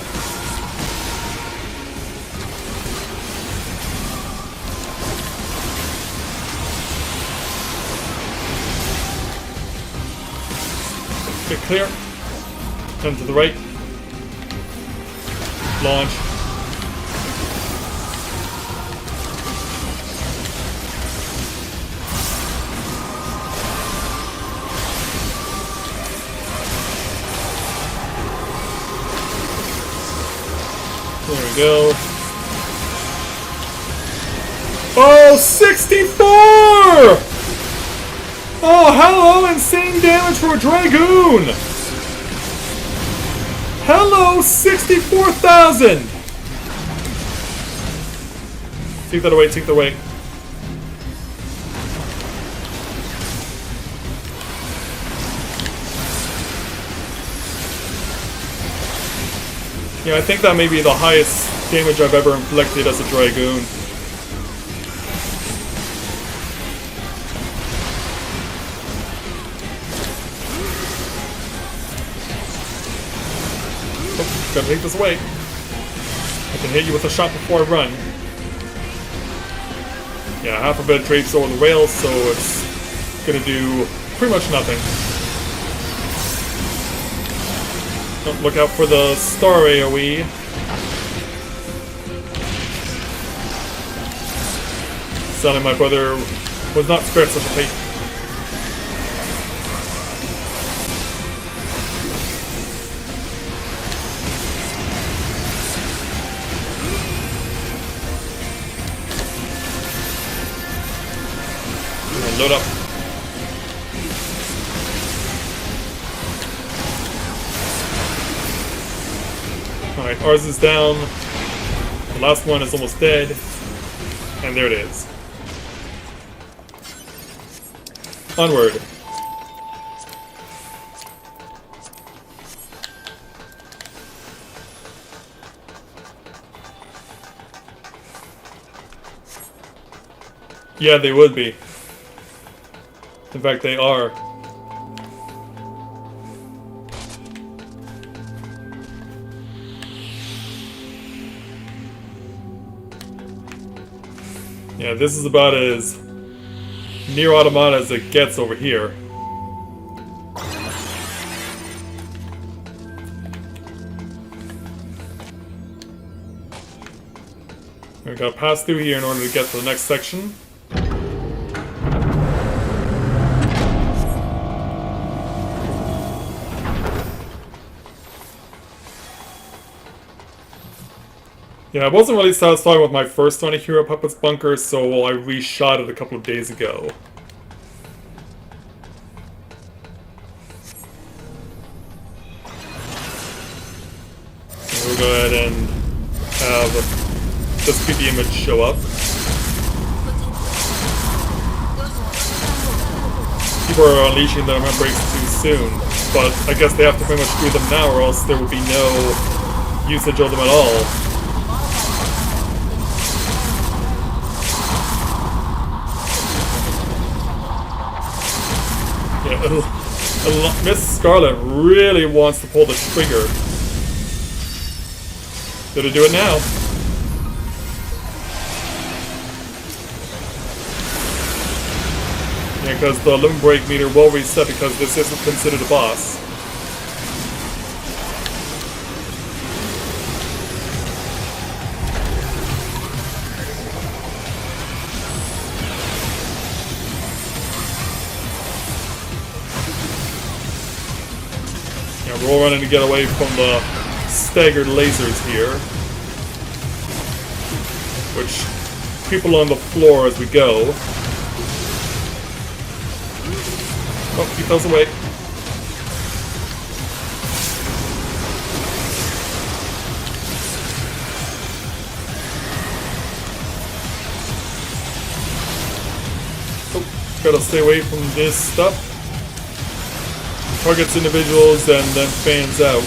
Get clear. Turn to the right. Launch. There we go. Oh, 64! Oh, hello, insane damage for a Dragoon! Hello, 64,000! Take that away, take that away. Yeah, I think that may be the highest damage I've ever inflicted as a Dragoon. Oh, gotta take this away. I can hit you with a shot before I run. Yeah, half of it drapes over the rails, so it's gonna do pretty much nothing. Look out for the star AoE. Sounded my brother was not spared such a fate. And load up. Alright, ours is down. The last one is almost dead. And there it is. Onward. Yeah, they would be. In fact, they are. Yeah, this is about as near automata as it gets over here. We gotta pass through here in order to get to the next section. Yeah, I wasn't really satisfied with my first 20 Hero Puppets bunker, so I reshot it a couple of days ago. We'll go ahead and have the spooky image show up. People are unleashing the breaks too soon, but I guess they have to pretty much do them now or else there will be no usage of them at all. Miss Scarlet really wants to pull the trigger. Gonna do it now. Yeah, because the limit break meter will reset because this isn't considered a boss. Yeah, we're all running to get away from the staggered lasers here, which people on the floor as we go. Oh, keep those away. Oh, gotta stay away from this stuff. Targets individuals and then fans out.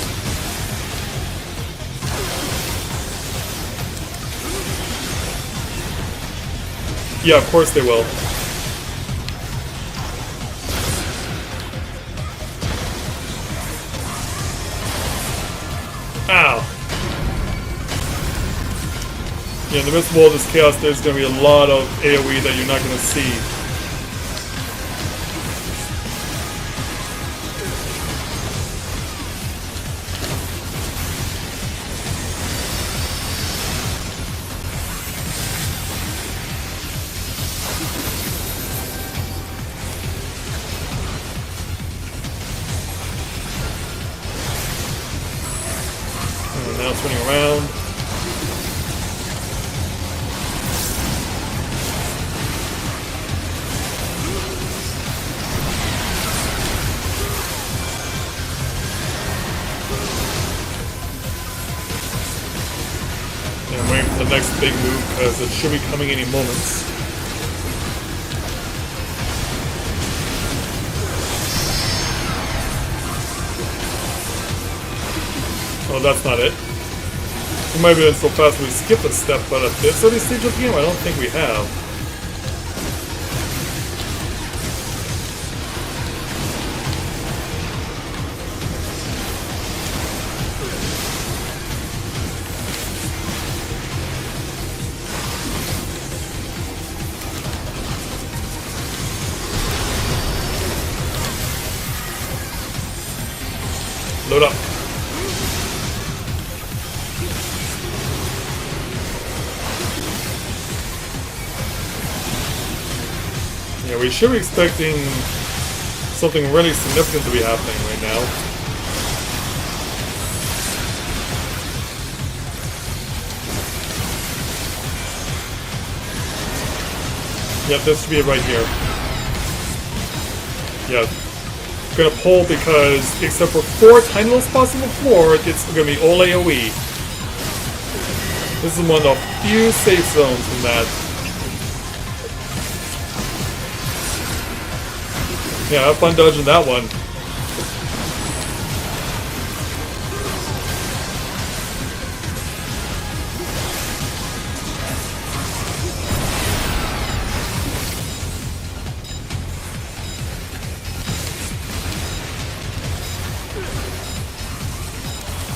Yeah, of course they will. Ow! Yeah, in the midst of all this chaos, there's going to be a lot of AoE that you're not going to see. Now turning around. And I'm waiting for the next big move because it should be coming any moments. Oh, that's not it. We might have been so fast we skipped a step, but at this early stage of the game, I don't think we have. Load up. Yeah, we should be expecting something really significant to be happening right now. Yep, this should be it right here. Yeah. I'm gonna pull because, except for 4 tiny little spots on the floor, it's gonna be all AoE. This is one of the few safe zones from that. Yeah, have fun dodging that one.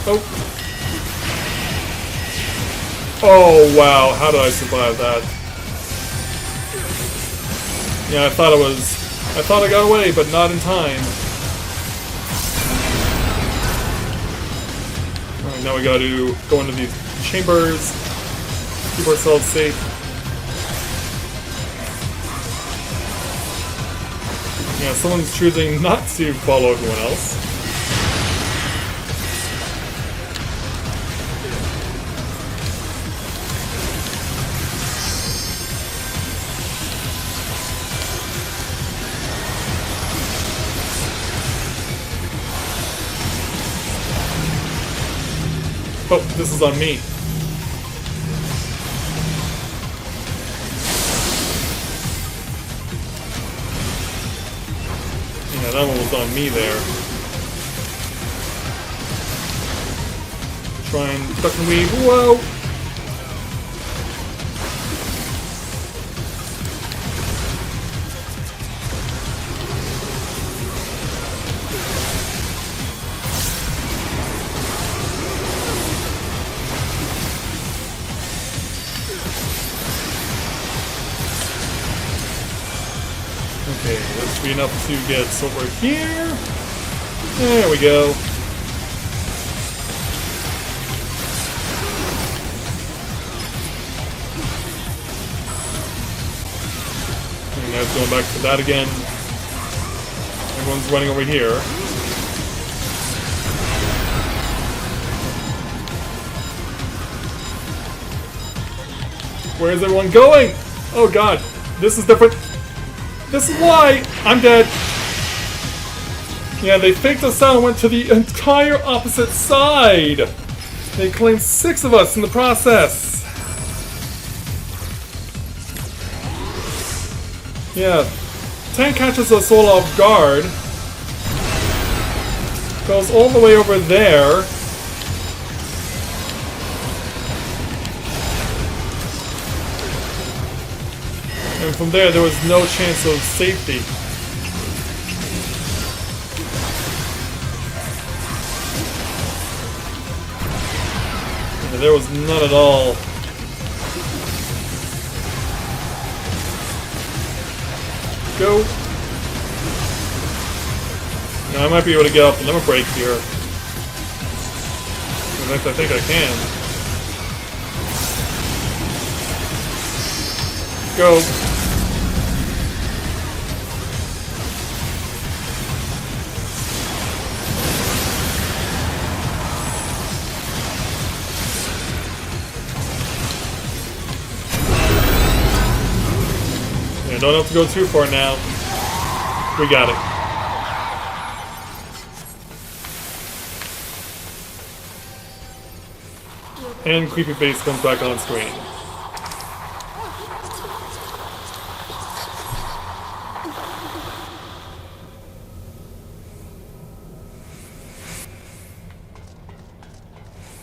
Oh. Oh, wow. How did I survive that? Yeah, I thought I got away, but not in time. Alright, now we gotta go into these chambers, keep ourselves safe. Yeah, someone's choosing not to follow everyone else. Oh, this is on me. Yeah, that one was on me there. Try and duck and weave. Whoa! Okay, let's enough to get over here. There we go. And now it's going back to that again. Everyone's running over here. Where is everyone going? Oh god, this is different. This is why I'm dead. Yeah, they faked us out and went to the entire opposite side. They claimed 6 of us in the process. Yeah, tank catches us all off guard. Goes all the way over there. And from there was no chance of safety. Yeah, there was none at all. Go. Now I might be able to get off the limit break here. In fact, I think I can. Go. Yeah, don't have to go too far now. We got it. And Creepy Face comes back on screen.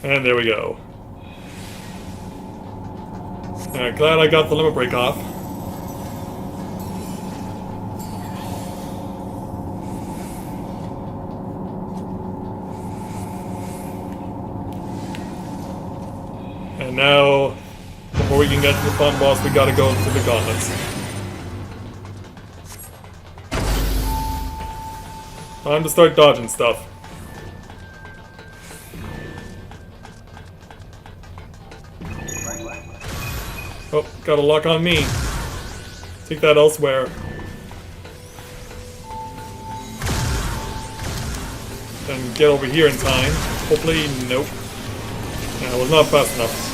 And there we go. Glad I got the limit break off. And now, before we can get to the fun boss, we gotta go through the gauntlets. Time to start dodging stuff. Oh, got a lock on me. Take that elsewhere. Then get over here in time. Hopefully, nope. Yeah, it was not fast enough.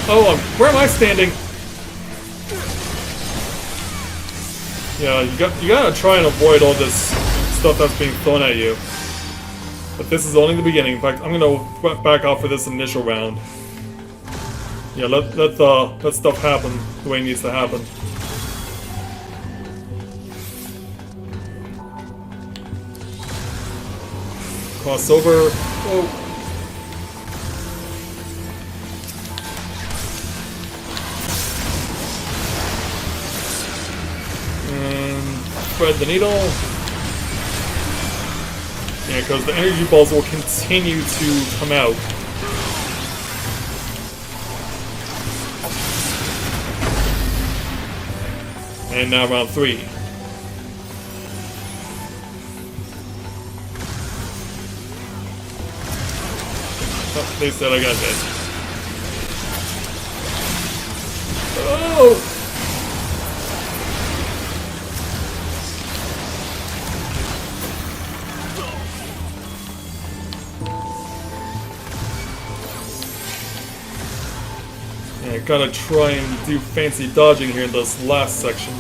Oh, where am I standing? Yeah, you gotta try and avoid all this stuff that's being thrown at you. But this is only the beginning. In fact, I'm gonna back off for this initial round. Yeah, let stuff happen the way it needs to happen. Cross over. Oh. Spread the needle. Yeah, because the energy balls will continue to come out. And now round 3. Oh, they said I got hit. Oh! I gotta try and do fancy dodging here in this last section.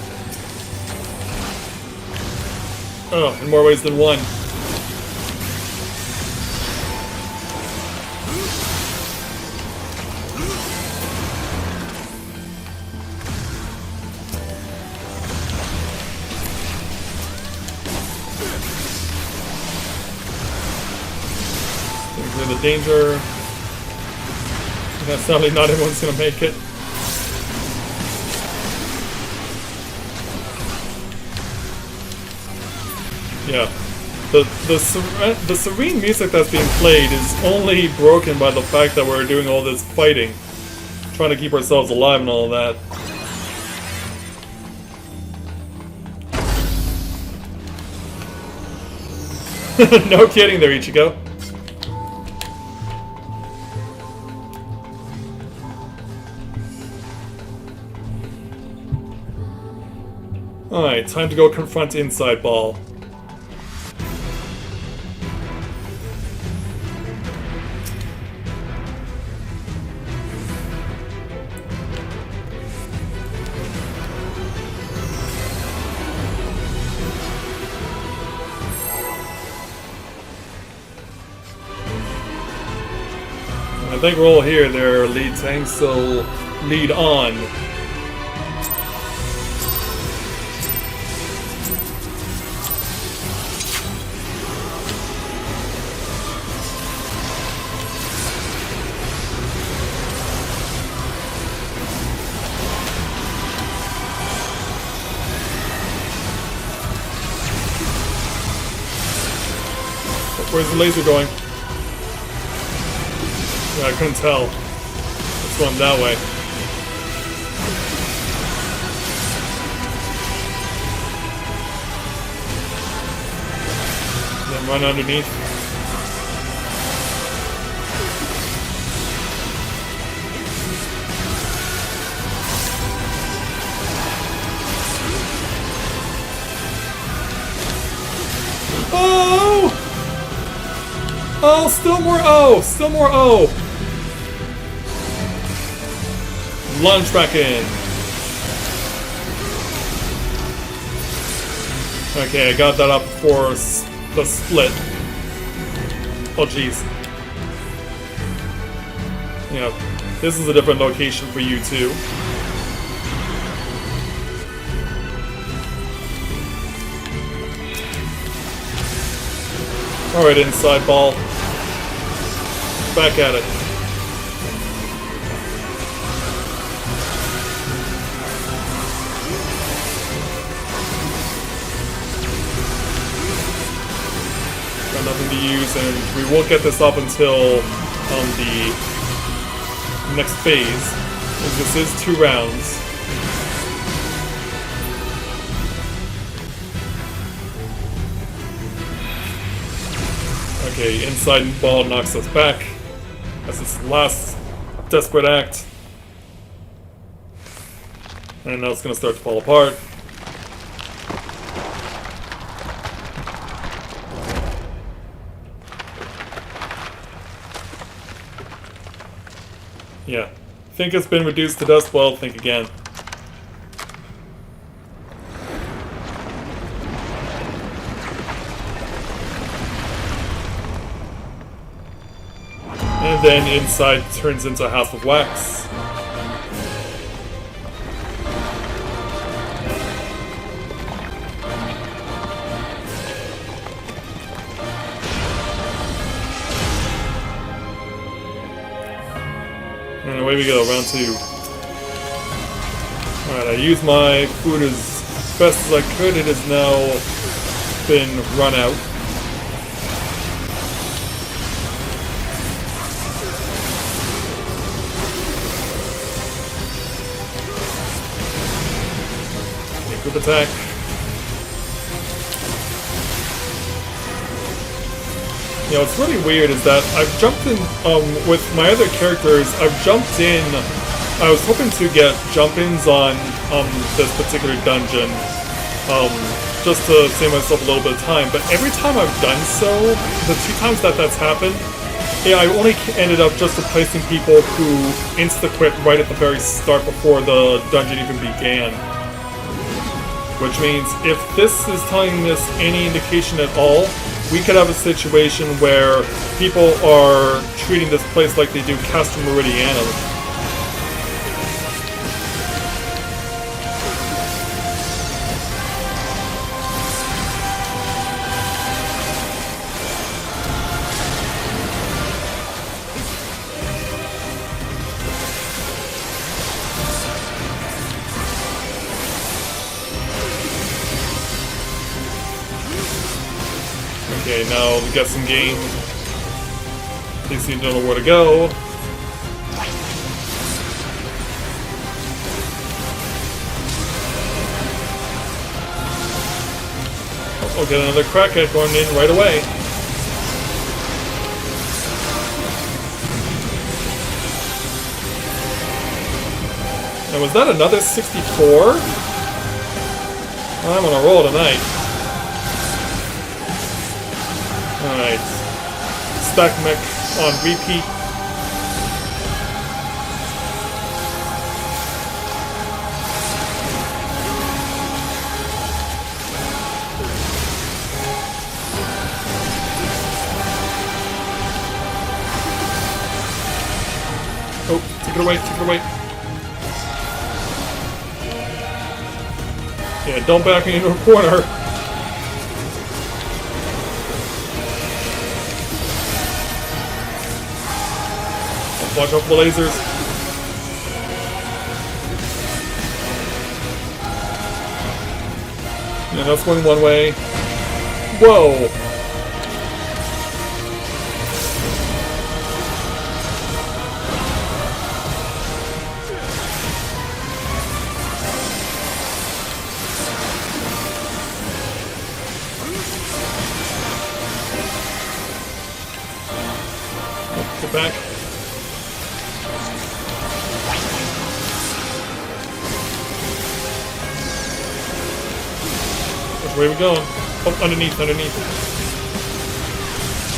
Oh, in more ways than one. Clear the danger. Sadly, not everyone's gonna make it. Yeah. The serene music that's being played is only broken by the fact that we're doing all this fighting. Trying to keep ourselves alive and all that. No kidding there, Ichigo. Alright, time to go confront Inside Ball. I think we're all here there, lead tank, so lead on. Where's the laser going? Yeah, I couldn't tell. It's going that way. Then run underneath. Oh! Oh, still more O! Still more O! Launch back in. Okay, I got that up for the split. Oh, jeez. Yeah, this is a different location for you, too. Alright, Inside Ball. Back at it. Got nothing to use, and we won't get this up until the next phase. This is 2 rounds. Okay, Inside Ball knocks us back. That's his last desperate act. And now it's gonna start to fall apart. Yeah. Think it's been reduced to dust? Well, think again. And then Inside turns into a house of wax. And away we go, round 2. Alright, I used my food as best as I could. It has now been run out. Group attack. You know, what's really weird is that I've jumped in, with my other characters, I've jumped in, I was hoping to get jump-ins on, this particular dungeon, just to save myself a little bit of time, but every time I've done so, the 2 times that that's happened, yeah, I only ended up just replacing people who insta-quit right at the very start before the dungeon even began. Which means, if this is telling us any indication at all, we could have a situation where people are treating this place like they do Castle Meridianum. Okay, now we got some game. At least you don't know where to go. I'll get another crackhead going in right away. And was that another 64? I'm on a roll tonight. Alright. Stack mech on repeat. Oh, take it away, take it away. Yeah, don't back me into a corner. Watch out for the lasers. Yeah, that's going one way. Whoa! Get back. Which way are we going? Oh, underneath, underneath.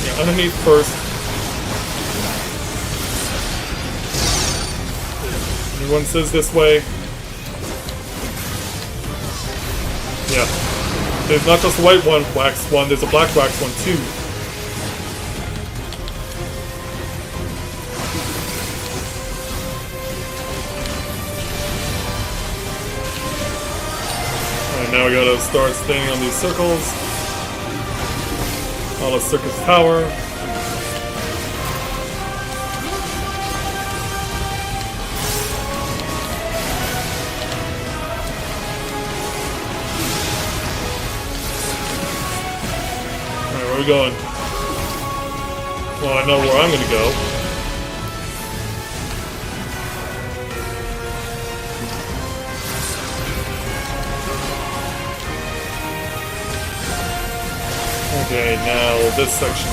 Yeah, underneath first. Everyone says this way. Yeah. There's not just a white one, wax one, there's a black wax one too. Now we gotta start staying on these circles. On the circus tower. Alright, where are we going? Well, I know where I'm gonna go. Okay, now this section.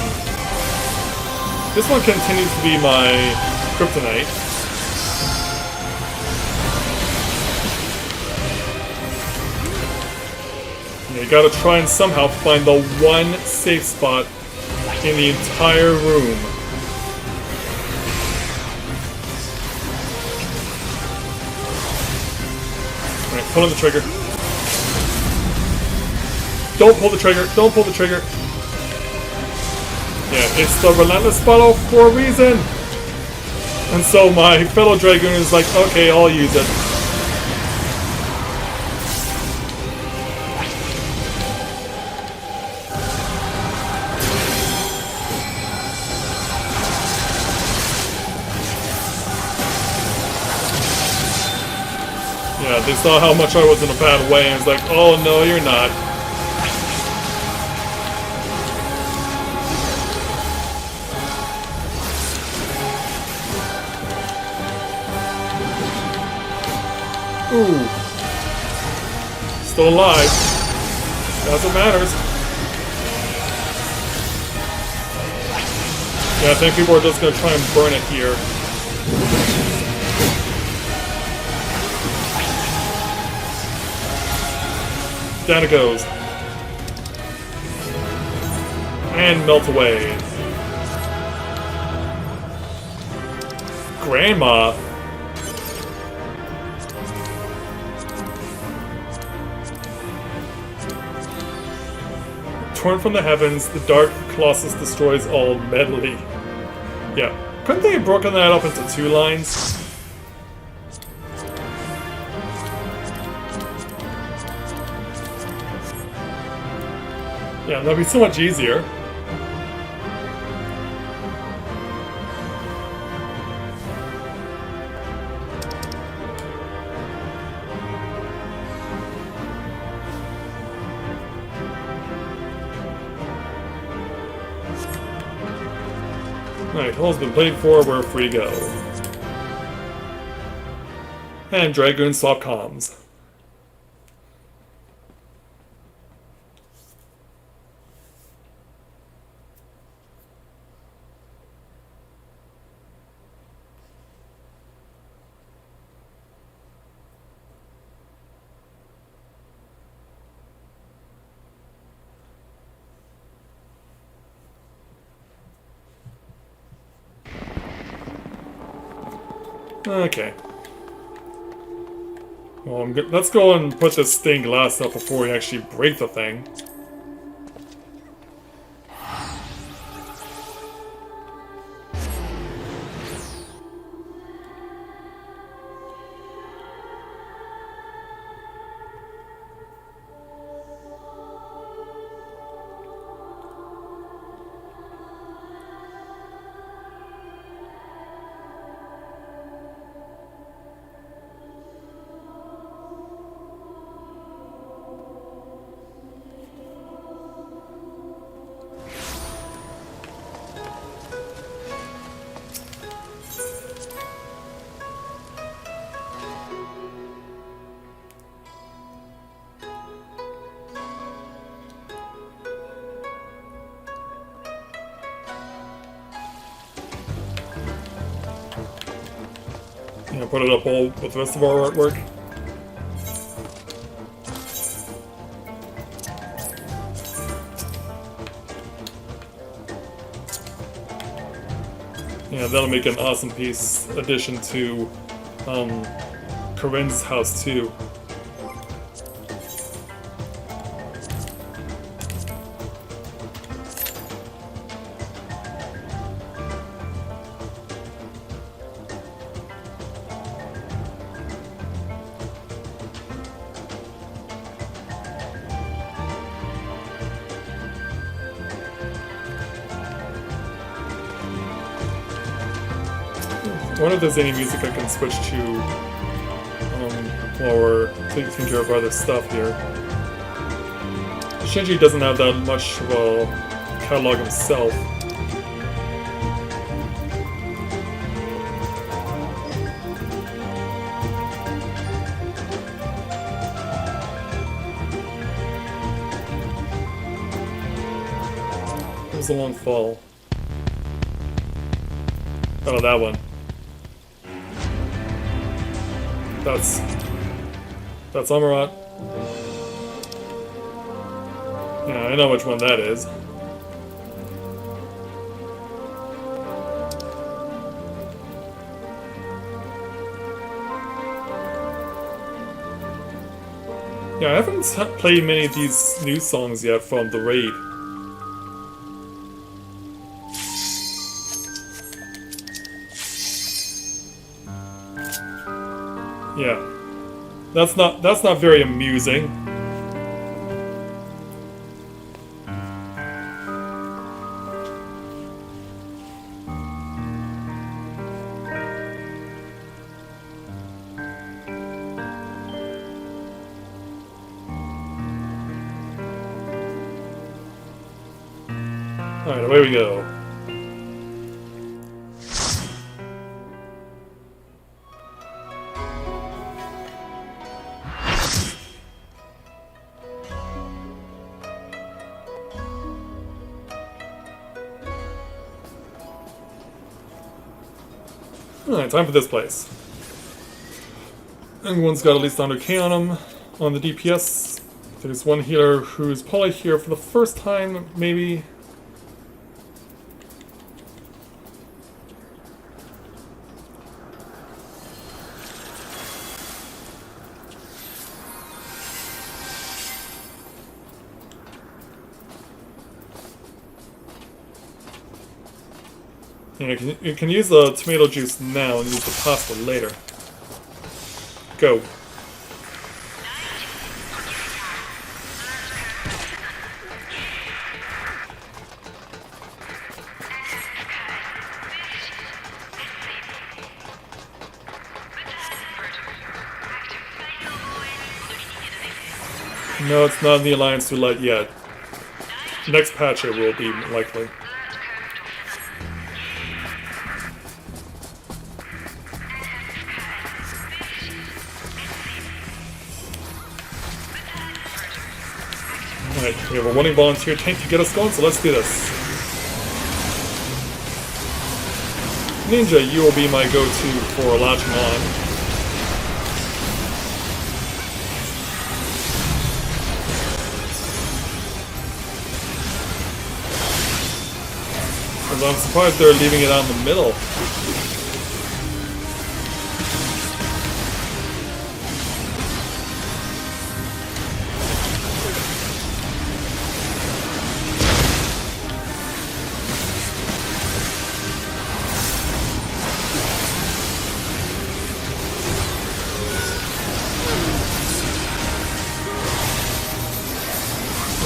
This one continues to be my kryptonite. You gotta try and somehow find the one safe spot in the entire room. Alright, pull on the trigger. Don't pull the trigger, don't pull the trigger. Yeah, it's the relentless battle for a reason. And so my fellow Dragoon is like, okay, I'll use it. Yeah, they saw how much I was in a bad way and it's like, oh no, you're not. Ooh. Still alive. That's what matters. Yeah, I think people are just gonna try and burn it here. Down it goes. And melt away. Grandma. Torn from the heavens, the dark colossus destroys all medley. Yeah. Couldn't they have broken that up into 2 lines? Yeah, that'd be so much easier. Alright, hole's been played for, we're free to go. And Dragoon swap comms. Okay. Well, let's go and put this stained glass up before we actually break the thing. You know, put it up all with the rest of our artwork. Yeah, that'll make an awesome piece addition to Corinne's house too. I wonder if there's any music I can switch to while we're taking care of other stuff here. Shinji doesn't have that much of a catalog himself. It was a long fall. Oh, that one. That's Amarat. Yeah, I know which one that is. Yeah, I haven't played many of these new songs yet from the raid. Yeah. That's not very amusing. Alright, away we go. Alright, time for this place. Everyone's got at least 100k on them. On the DPS, there's one healer who's probably here for the first time, maybe. Yeah, you can use the tomato juice now and use the pasta later. Go. No, it's not in the Alliance Roulette yet. Next patch it will be, likely. Alright, we have a winning volunteer tank to get us going, so let's do this. Ninja, you will be my go-to for latching on. Because I'm surprised they're leaving it out in the middle.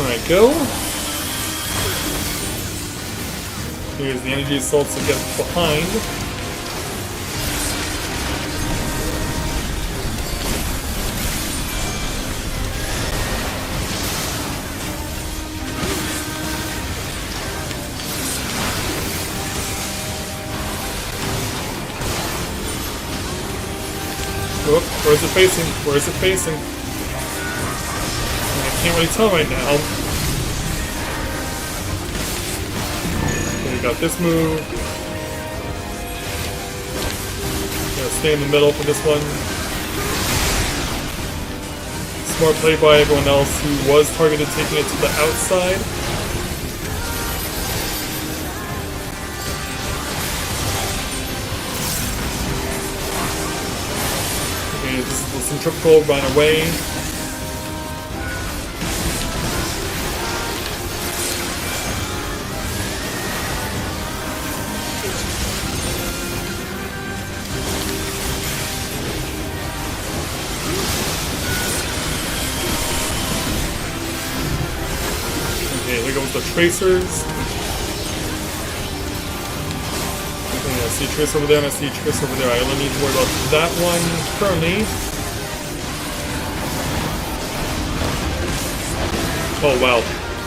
Alright, go. Here's the energy assaults to get behind. Oh, where's it facing? Where's it facing? I can't really tell right now. Okay, we got this move. Gonna stay in the middle for this one. Smart play by everyone else who was targeted, taking it to the outside. Okay, this is the centrifugal run away. Okay, here goes the tracers. Okay, I see a tracer over there and I see a tracer over there. I only need to worry about that one currently. Oh wow,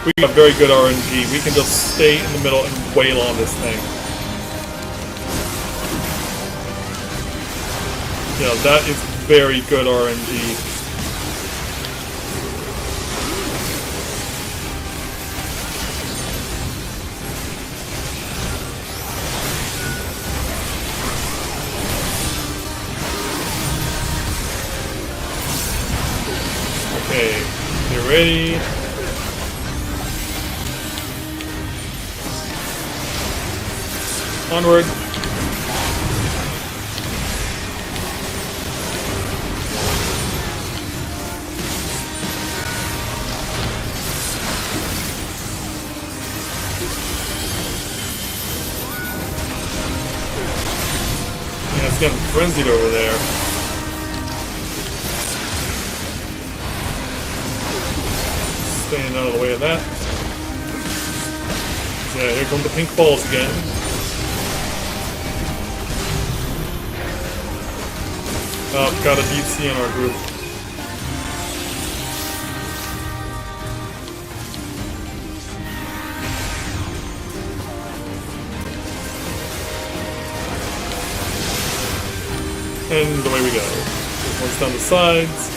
we got very good RNG. We can just stay in the middle and wail on this thing. Yeah, that is very good RNG. Okay, get ready. Onward. Yeah, it's getting frenzied over there. Staying out of the way of that. Yeah, here come the pink balls again. Oh, got a DC in our group. And away we go. One's down the sides.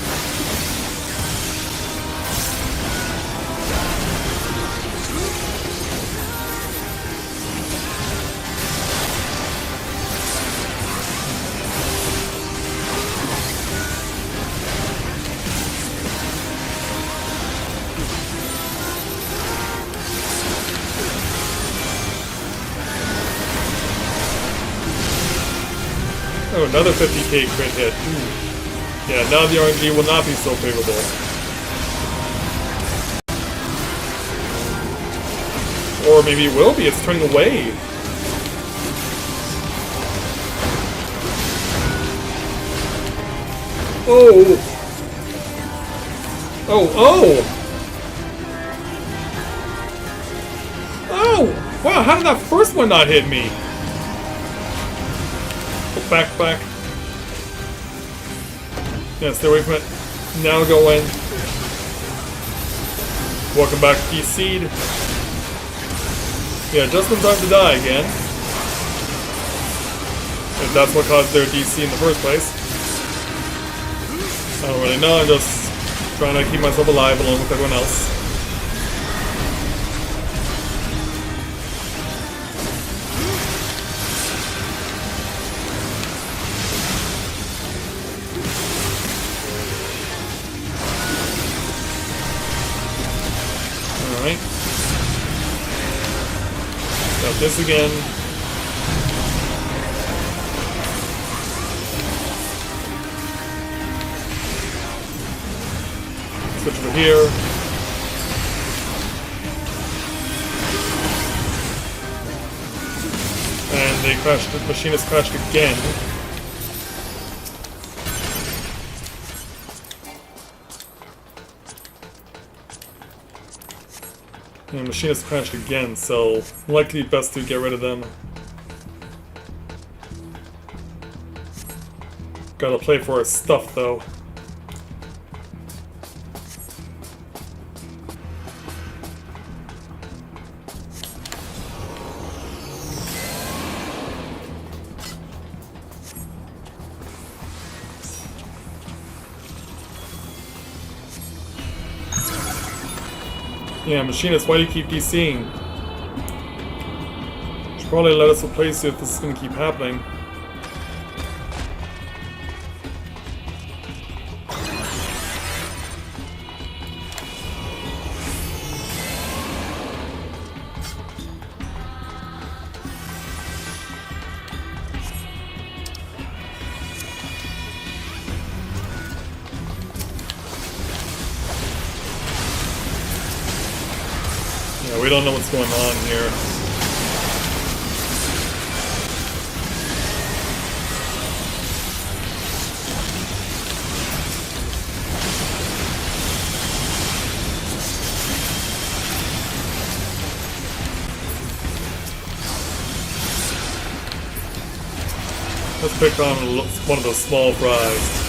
Oh, another 50k crit hit. Ooh. Yeah, now the RNG will not be so favorable. Or maybe it will be, it's turning away. Oh! Oh, oh! Oh! Wow, how did that first one not hit me? Back, back. Yeah, stay away from it. Now go in. Welcome back, DC'd. Yeah, just in time to die again. If that's what caused their DC in the first place. I don't really know, I'm just trying to keep myself alive along with everyone else. Miss again. Switch over here. And they crashed. The machine has crashed again. And the machine has crashed again, so likely best to get rid of them. Gotta play for our stuff though. Yeah, Machinist, why do you keep DCing? Should probably let us replace you if this is gonna keep happening. Yeah, we don't know what's going on here. Let's pick on one of those small fries.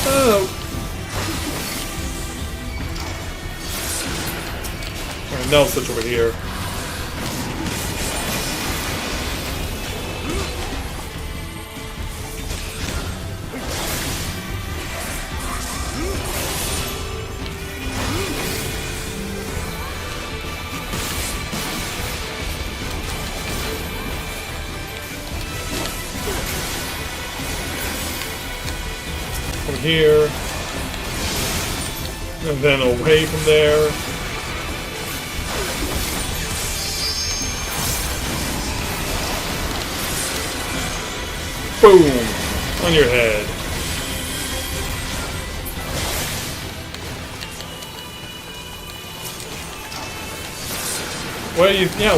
Oh! Alright, now I'll switch over here. From here. And then away from there. Boom! On your head.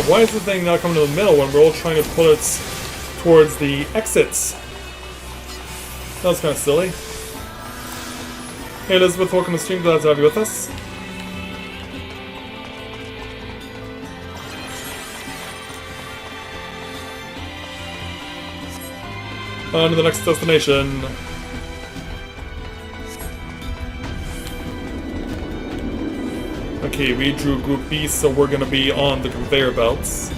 Why is the thing not coming to the middle when we're all trying to pull it towards the exits? That was kind of silly. Hey Elizabeth, welcome to the stream, glad to have you with us. On to the next destination. Okay, we drew Group B, so we're gonna be on the conveyor belts.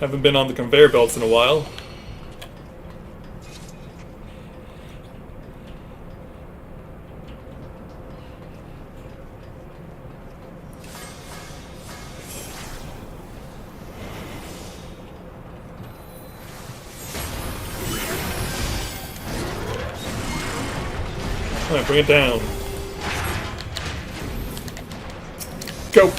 Haven't been on the conveyor belts in a while. Alright, bring it down. Go!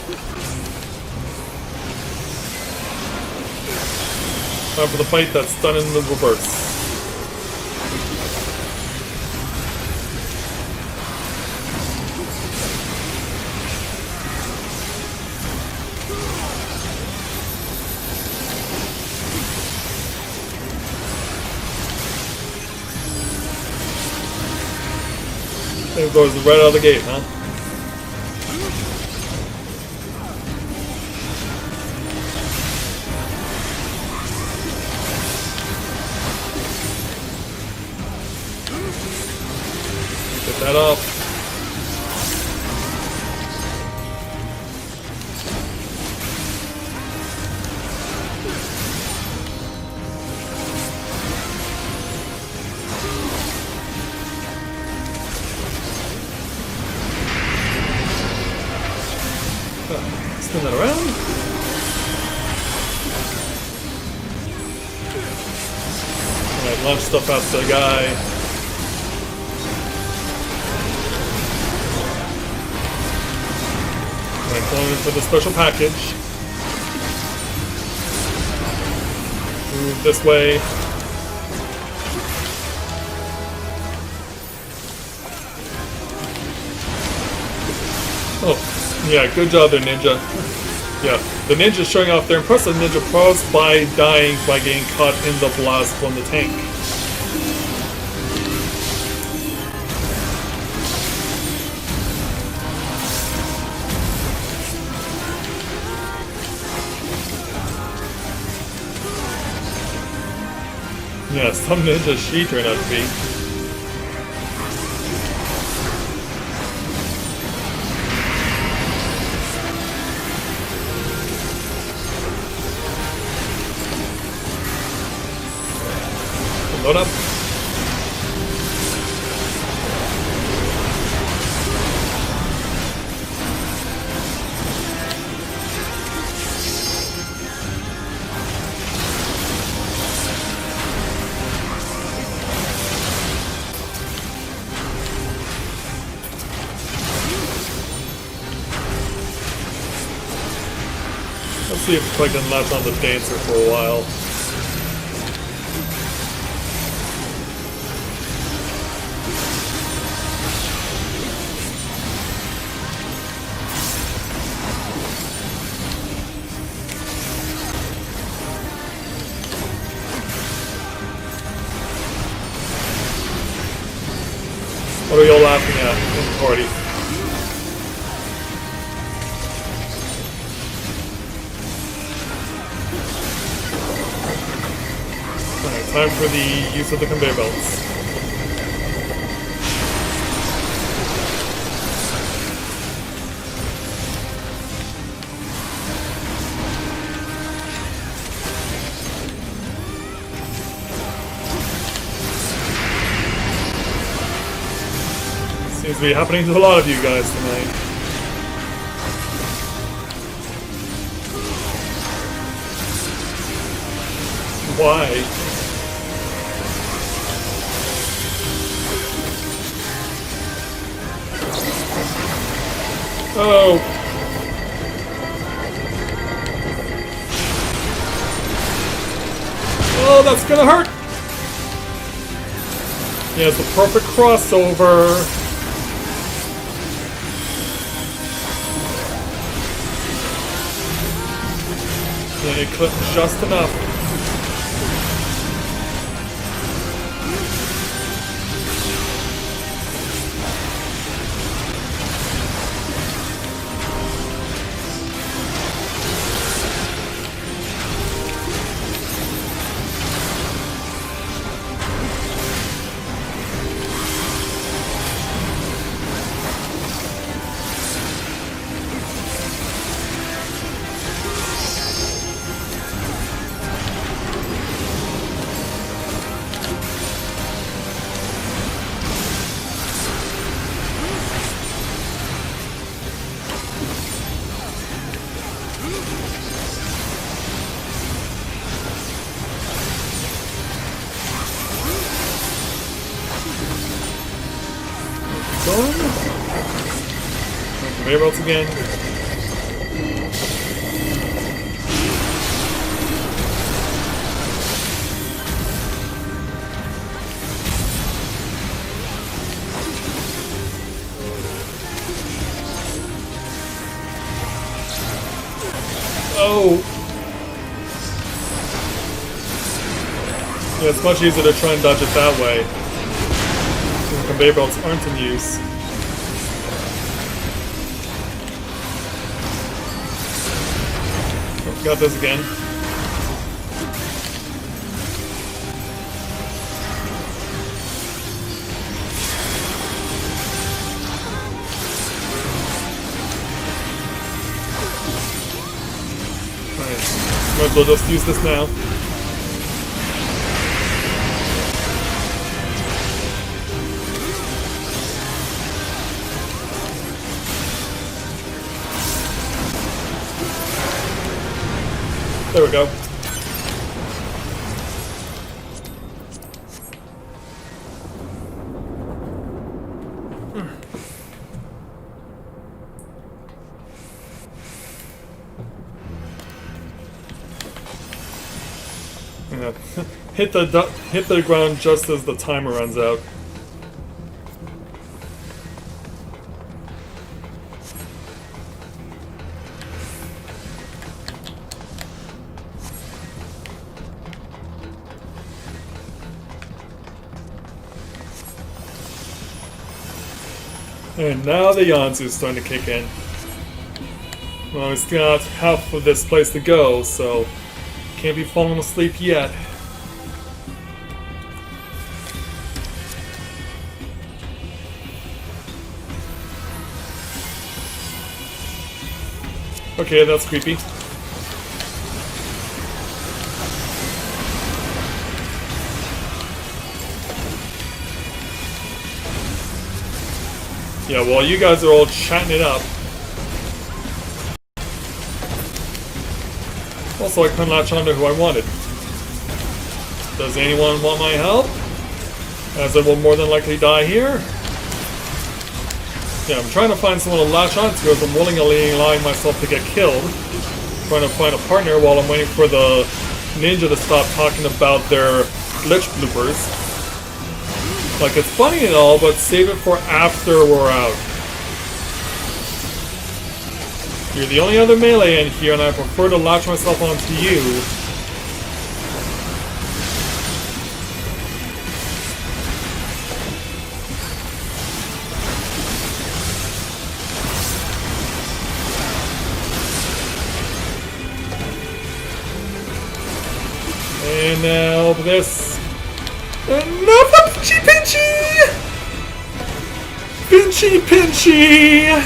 Time for the fight that's done in the reverse. It goes right out of the gate, huh? Get that up. launch stuff at the guy. Alright, going for the special package. Move this way. Oh, yeah, good job there, Ninja. Yeah, the ninja's showing off their impressive ninja prowess by dying by getting caught in the blast from the tank. Yeah, some ninjas she turned out to be. Load up. Let's see if I can latch on the dancer for a while. What are y'all laughing at in the party? Alright, time for the use of the conveyor belts. Seems to be happening to a lot of you guys tonight. Why? Oh. Oh, that's gonna hurt! Yeah, it's the perfect crossover. Yeah, it clipped just enough. Conveyor belts again. Oh! Yeah, it's much easier to try and dodge it that way. The conveyor belts aren't in use. Oh, got this again. Alright, might as well just use this now. There we go. Yeah. hit the ground just as the timer runs out. And now the Yanzu's starting to kick in. Well, we still got half of this place to go, so can't be falling asleep yet. Okay, that's creepy. Yeah, while you guys are all chatting it up. Also, I couldn't latch onto who I wanted. Does anyone want my help? As I will more than likely die here. Yeah, I'm trying to find someone to latch onto as I'm willingly allowing myself to get killed. Trying to find a partner while I'm waiting for the ninja to stop talking about their glitch bloopers. Like, it's funny and all, but save it for after we're out. You're the only other melee in here, and I prefer to latch myself onto you. And now this. Enough of Pinchy Pinchy! Pinchy Pinchy!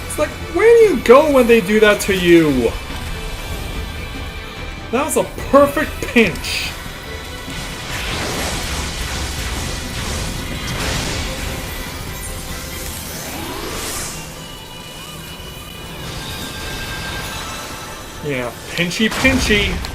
It's like, where do you go when they do that to you? That was a perfect pinch. Yeah, Pinchy Pinchy!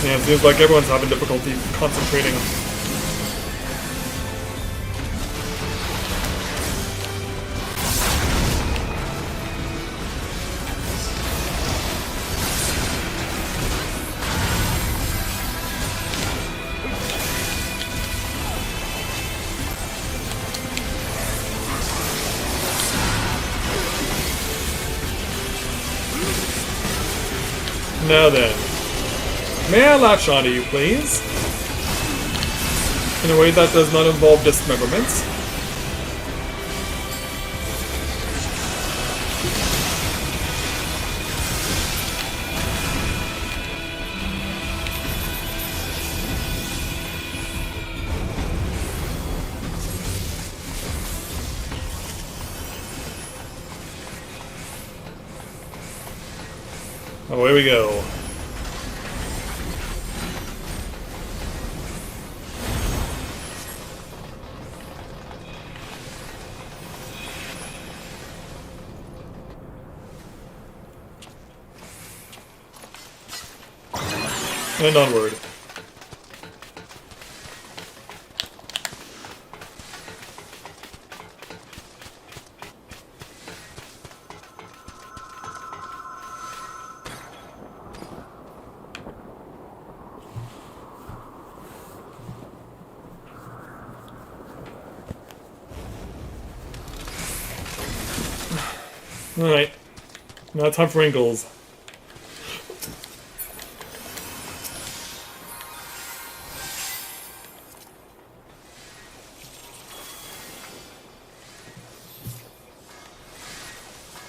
Yeah, it seems like everyone's having difficulty concentrating. Now then. May I latch onto you, please? In a way that does not involve dismemberments. Away we go. And onward. Alright. Now time for wrinkles.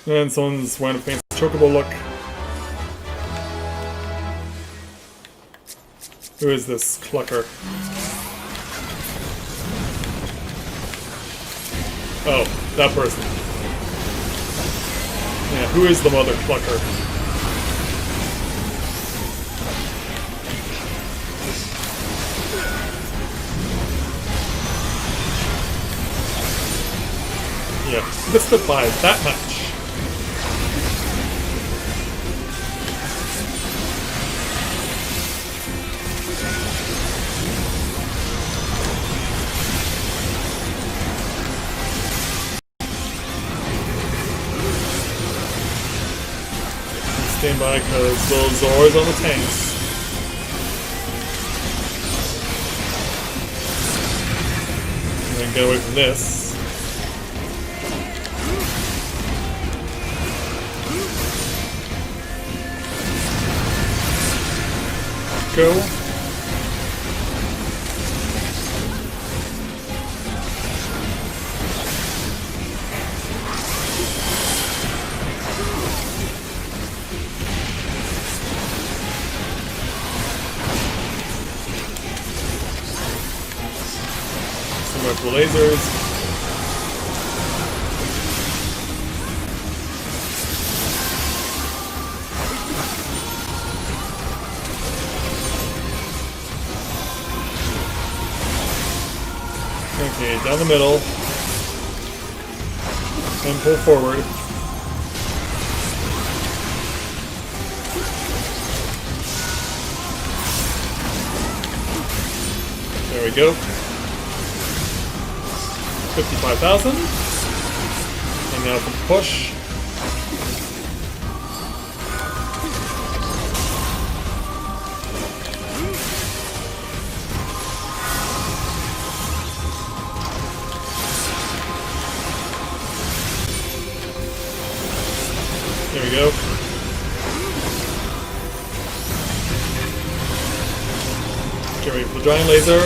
And someone's wearing a fancy chocobo look. Who is this clucker? Oh, that person. Yeah, who is the mother clucker? Missed it by that much. Stand by because those Zors on the tanks. And then get away from this. Go. Some rifle lasers. Okay, down the middle. And pull forward. There we go. 55,000. And now for push. There we go. Get ready for the giant laser.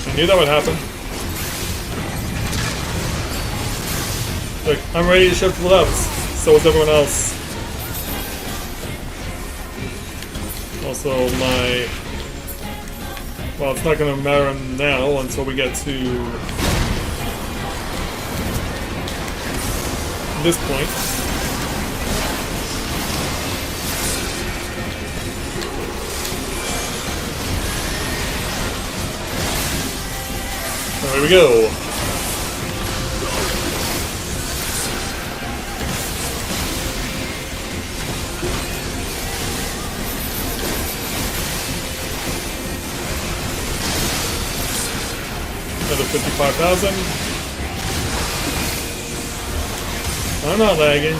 I knew that would happen. Look, I'm ready to shift to the left. So is everyone else. Also, my... Well, it's not going to matter now until we get to this point. There we go. Another 55,000. I'm not lagging.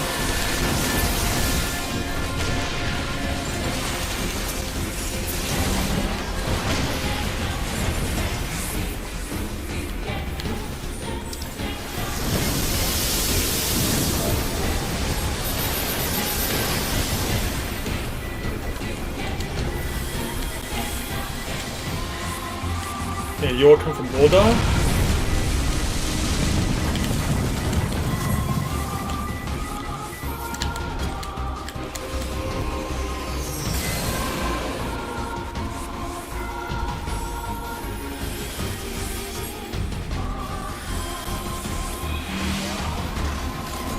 Yeah, you all come from Bulldog?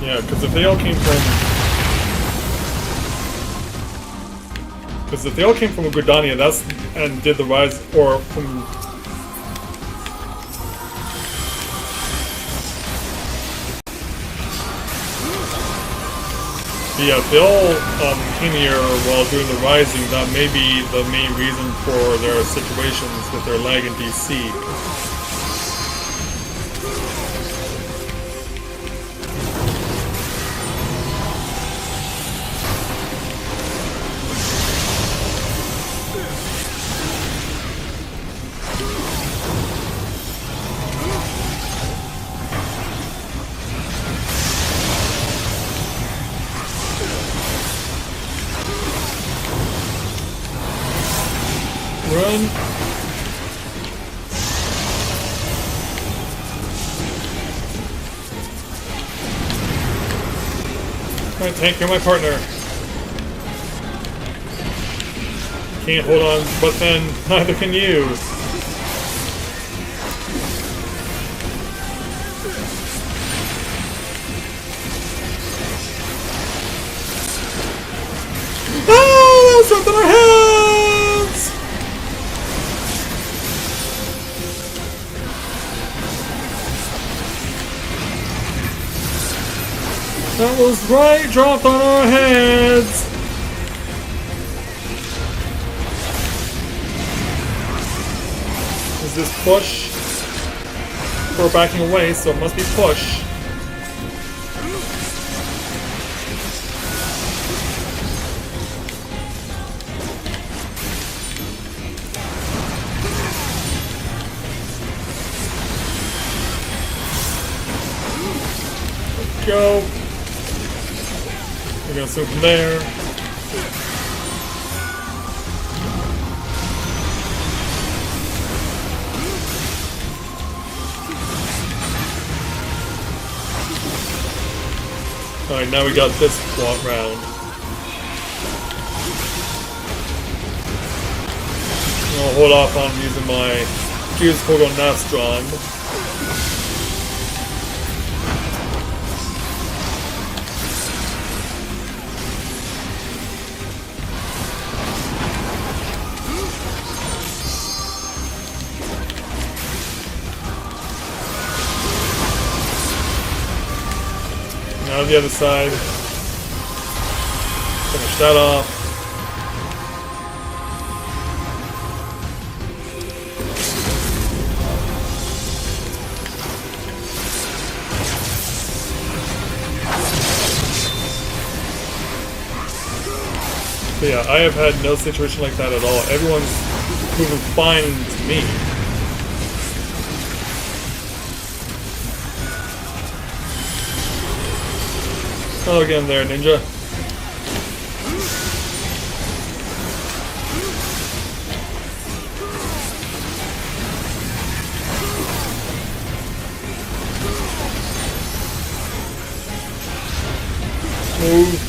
Yeah, because if they all came from... Because if they all came from Gridania, that's... and did the rise... or from... Yeah, if they all came here while doing the rising, that may be the main reason for their situations with their lag in DC. Run. Alright, tank, you're my partner. Can't hold on, but then neither can you. Ah! Dropped on our heads! That was right, dropped on our heads! Is this push? We're backing away, so it must be push. Let's go. We're gonna swim from there. Alright, now we got this plot round. I'll hold off on using my Gears Pogo Nastron. Now the other side. Finish that off. But yeah, I have had no situation like that at all. Everyone's moving fine to me. Hello again there, ninja. Move.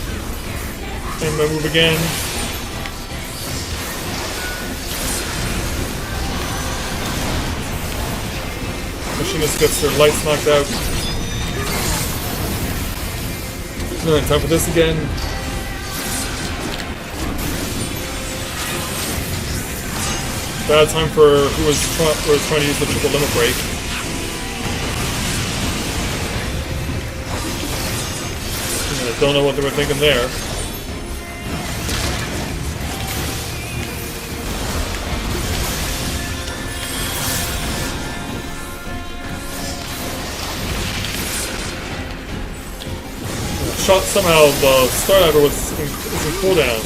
And then move again. Machinist gets their lights knocked out. Alright, time for this again. Bad time for who was trying to use the triple limit break. I don't know what they were thinking there. Shot somehow the Star Diver was in cooldown.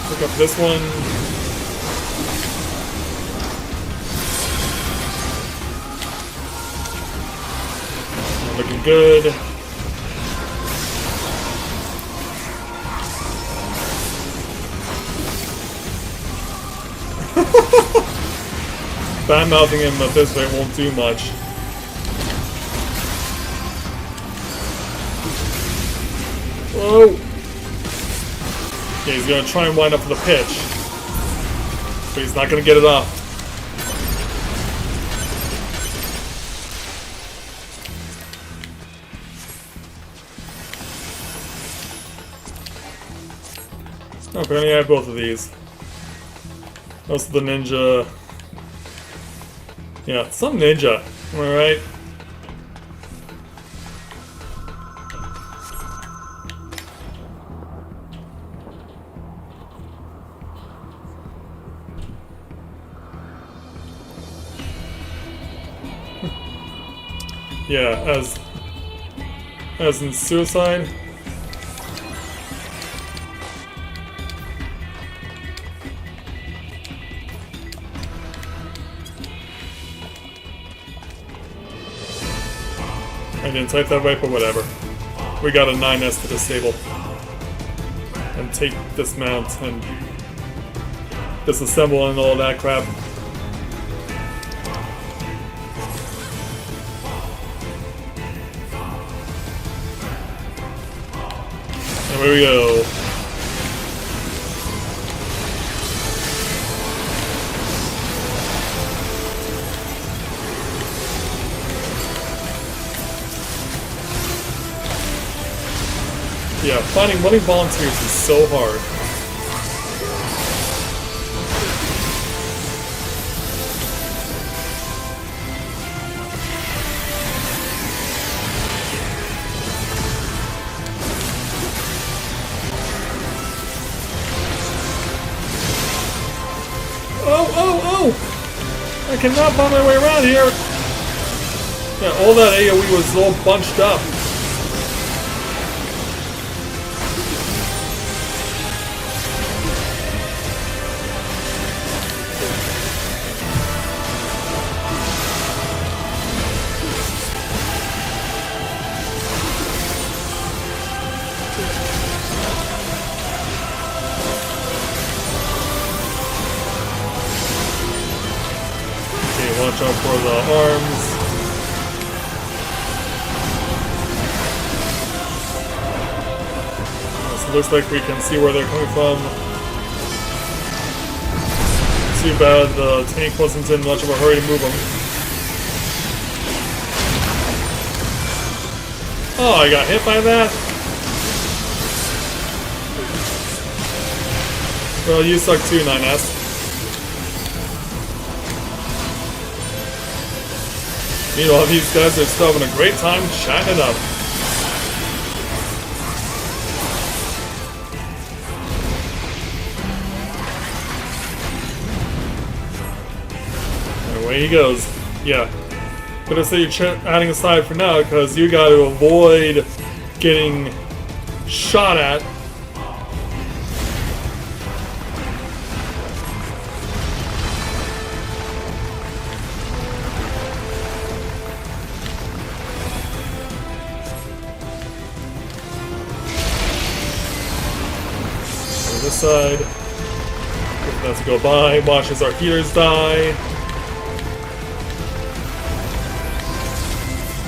Pick up this one. Looking good. Bad mouthing him at this rate won't do much. Whoa! Okay, he's gonna try and wind up for the pitch. But he's not gonna get it off. Oh, apparently I have both of these. Most of the ninja. Yeah, some ninja. Am I right? Yeah, as in suicide. I didn't type that right, but whatever. We got a 9S to disable. And take dismount and disassemble and all that crap. And here we go. Yeah, finding willing volunteers is so hard. I cannot find my way around here! Yeah, all that AoE was all bunched up. Watch out for the arms. So it looks like we can see where they're coming from. Too bad the tank wasn't in much of a hurry to move them. Oh, I got hit by that? Well, you suck too, 9S. Meanwhile, these guys are still having a great time chatting it up. And away he goes. Yeah. Gonna say you're adding aside for now, because you gotta avoid getting shot at. This side. Wait for that to go by. Watch as our healers die.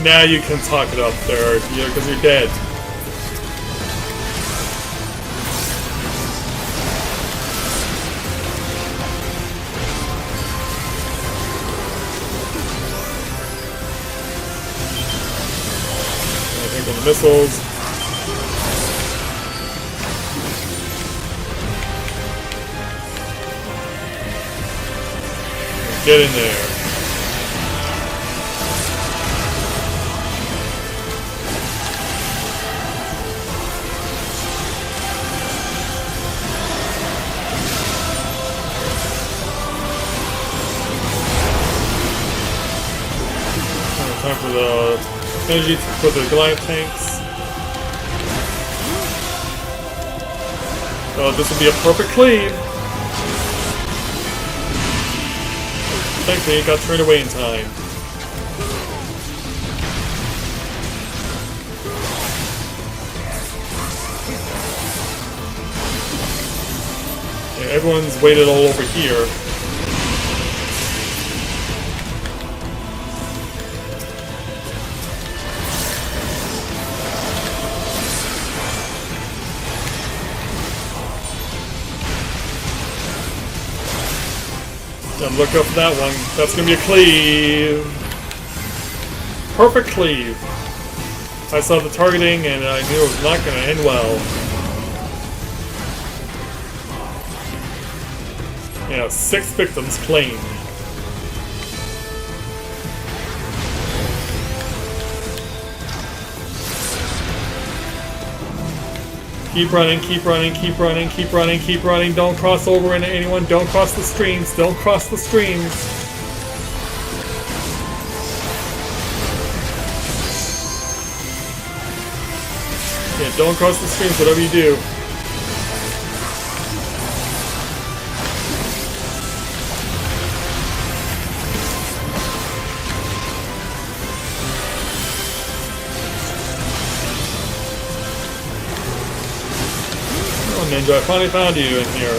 Now you can talk it up there, because you're dead. I think on the missiles. Get in there. Time for the energy for the Goliath tanks. Oh, this will be a perfect cleave. Thankfully, it got turned away in time. Yeah, everyone's waited all over here. And look up for that one. That's gonna be a cleave. Perfect cleave. I saw the targeting and I knew it was not gonna end well. Yeah, 6 victims claimed. Keep running, keep running, keep running, keep running, keep running. Don't cross over into anyone. Don't cross the streams. Don't cross the streams. Yeah, don't cross the streams, whatever you do. Ninja, I finally found you in here.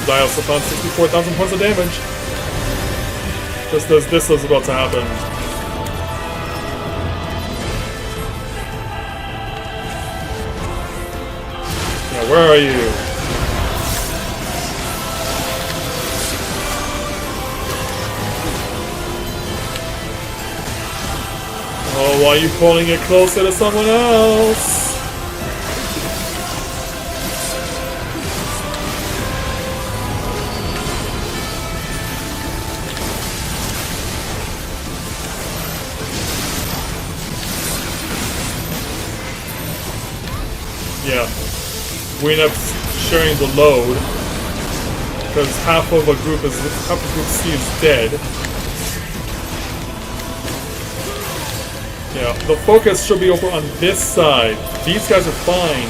I also found 64,000 points of damage. Just as this was about to happen. Yeah, where are you? Oh, are you pulling it closer to someone else? Yeah, we end up sharing the load because half of group C is dead. Yeah, the focus should be over on this side. These guys are fine.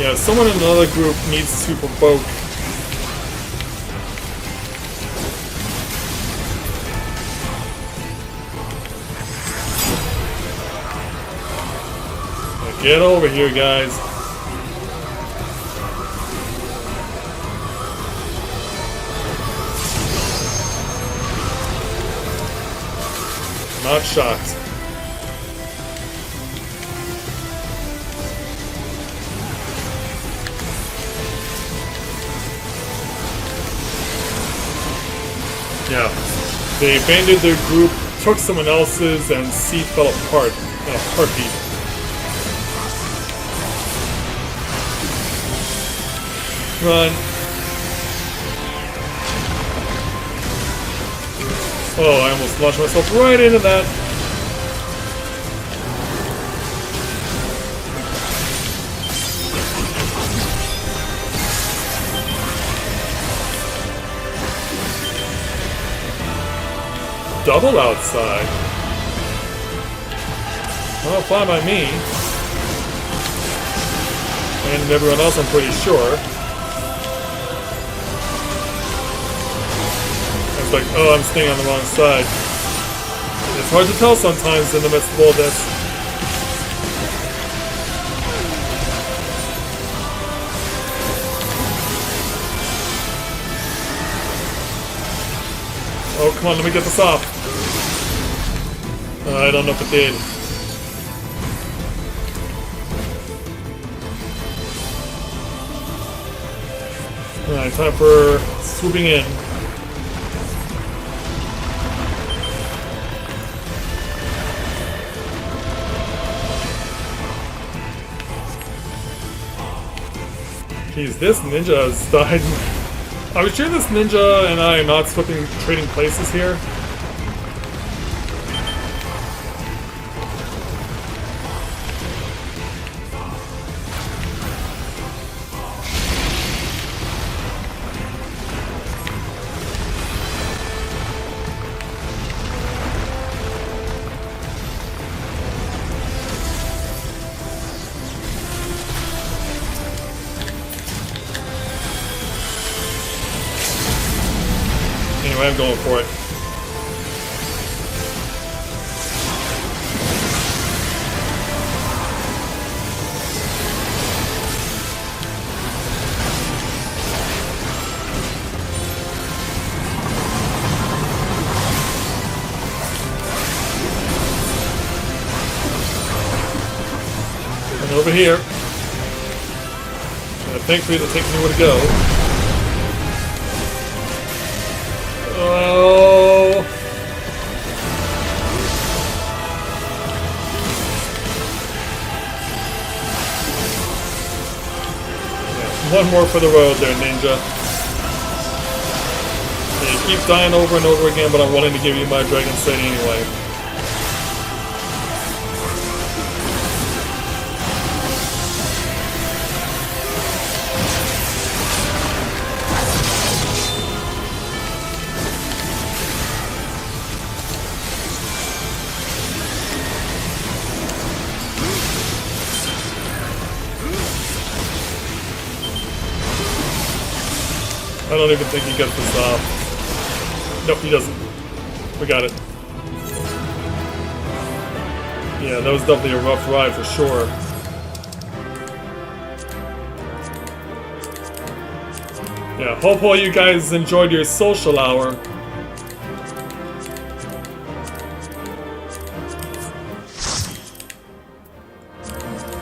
Yeah, someone in another group needs to provoke. Get over here, guys. Not shocked. Yeah. They abandoned their group, took someone else's, and C fell apart in a heartbeat. Run. Oh, I almost launched myself right into that. Double outside. Well, fine by me. And everyone else, I'm pretty sure. It's like, oh, I'm staying on the wrong side. It's hard to tell sometimes in the midst of all this. Oh, come on, let me get this off. I don't know if it did. Alright, time for swooping in. Jeez, this ninja has died. Are we sure this ninja and I are not trading places here? Anyway, I'm going for it. And over here. Thankfully, it'll take me where to go. Oh. Yeah, one more for the road there, ninja. Yeah, you keep dying over and over again, but I'm willing to give you my Dragon Slate anyway. I don't even think he gets this off. Nope, he doesn't. We got it. Yeah, that was definitely a rough ride for sure. Yeah, hopefully you guys enjoyed your social hour.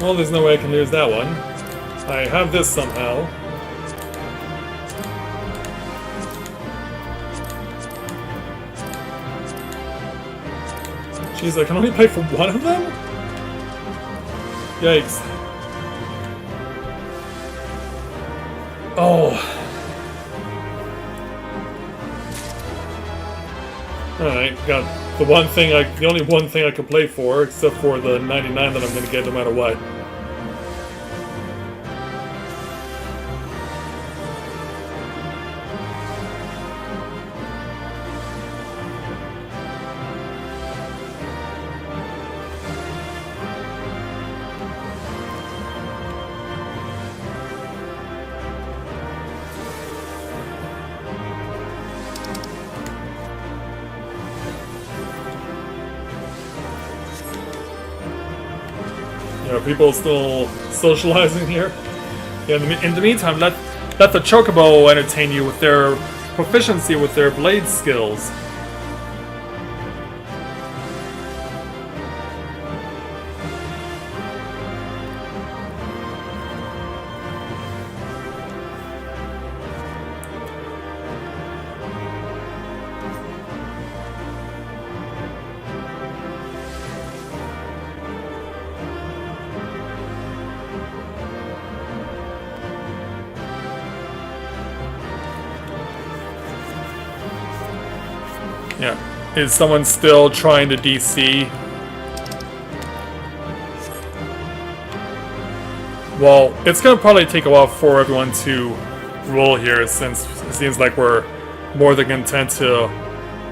Well, there's no way I can lose that one. I have this somehow. Jeez, I can only pay for one of them? Yikes. Oh. Alright, got the only one thing I can play for, except for the 99 that I'm gonna get no matter what. People still socializing here. Yeah, in the meantime, let the Chocobo entertain you with their proficiency with their blade skills. Yeah. Is someone still trying to DC? Well, it's gonna probably take a while for everyone to roll here, since it seems like we're more than content to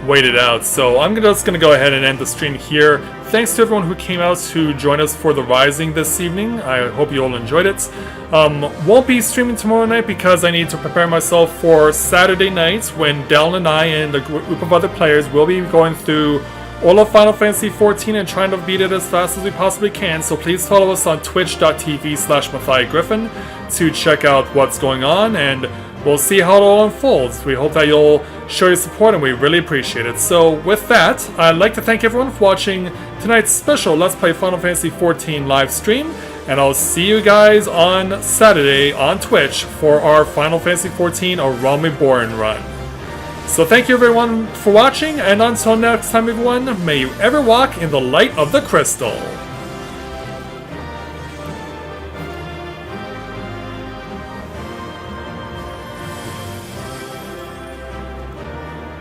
wait it out. So I'm just gonna go ahead and end the stream here. Thanks to everyone who came out to join us for the Rising this evening. I hope you all enjoyed it. Won't be streaming tomorrow night because I need to prepare myself for Saturday night when Dallin and I and a group of other players will be going through all of Final Fantasy XIV and trying to beat it as fast as we possibly can. So please follow us on twitch.tv/MatthiGriffin to check out what's going on, and we'll see how it all unfolds. We hope that you'll show your support, and we really appreciate it. So with that, I'd like to thank everyone for watching tonight's special Let's Play Final Fantasy XIV live stream, and I'll see you guys on Saturday on Twitch for our Final Fantasy XIV A Realm Reborn run. So thank you everyone for watching, and until next time everyone, may you ever walk in the light of the crystal.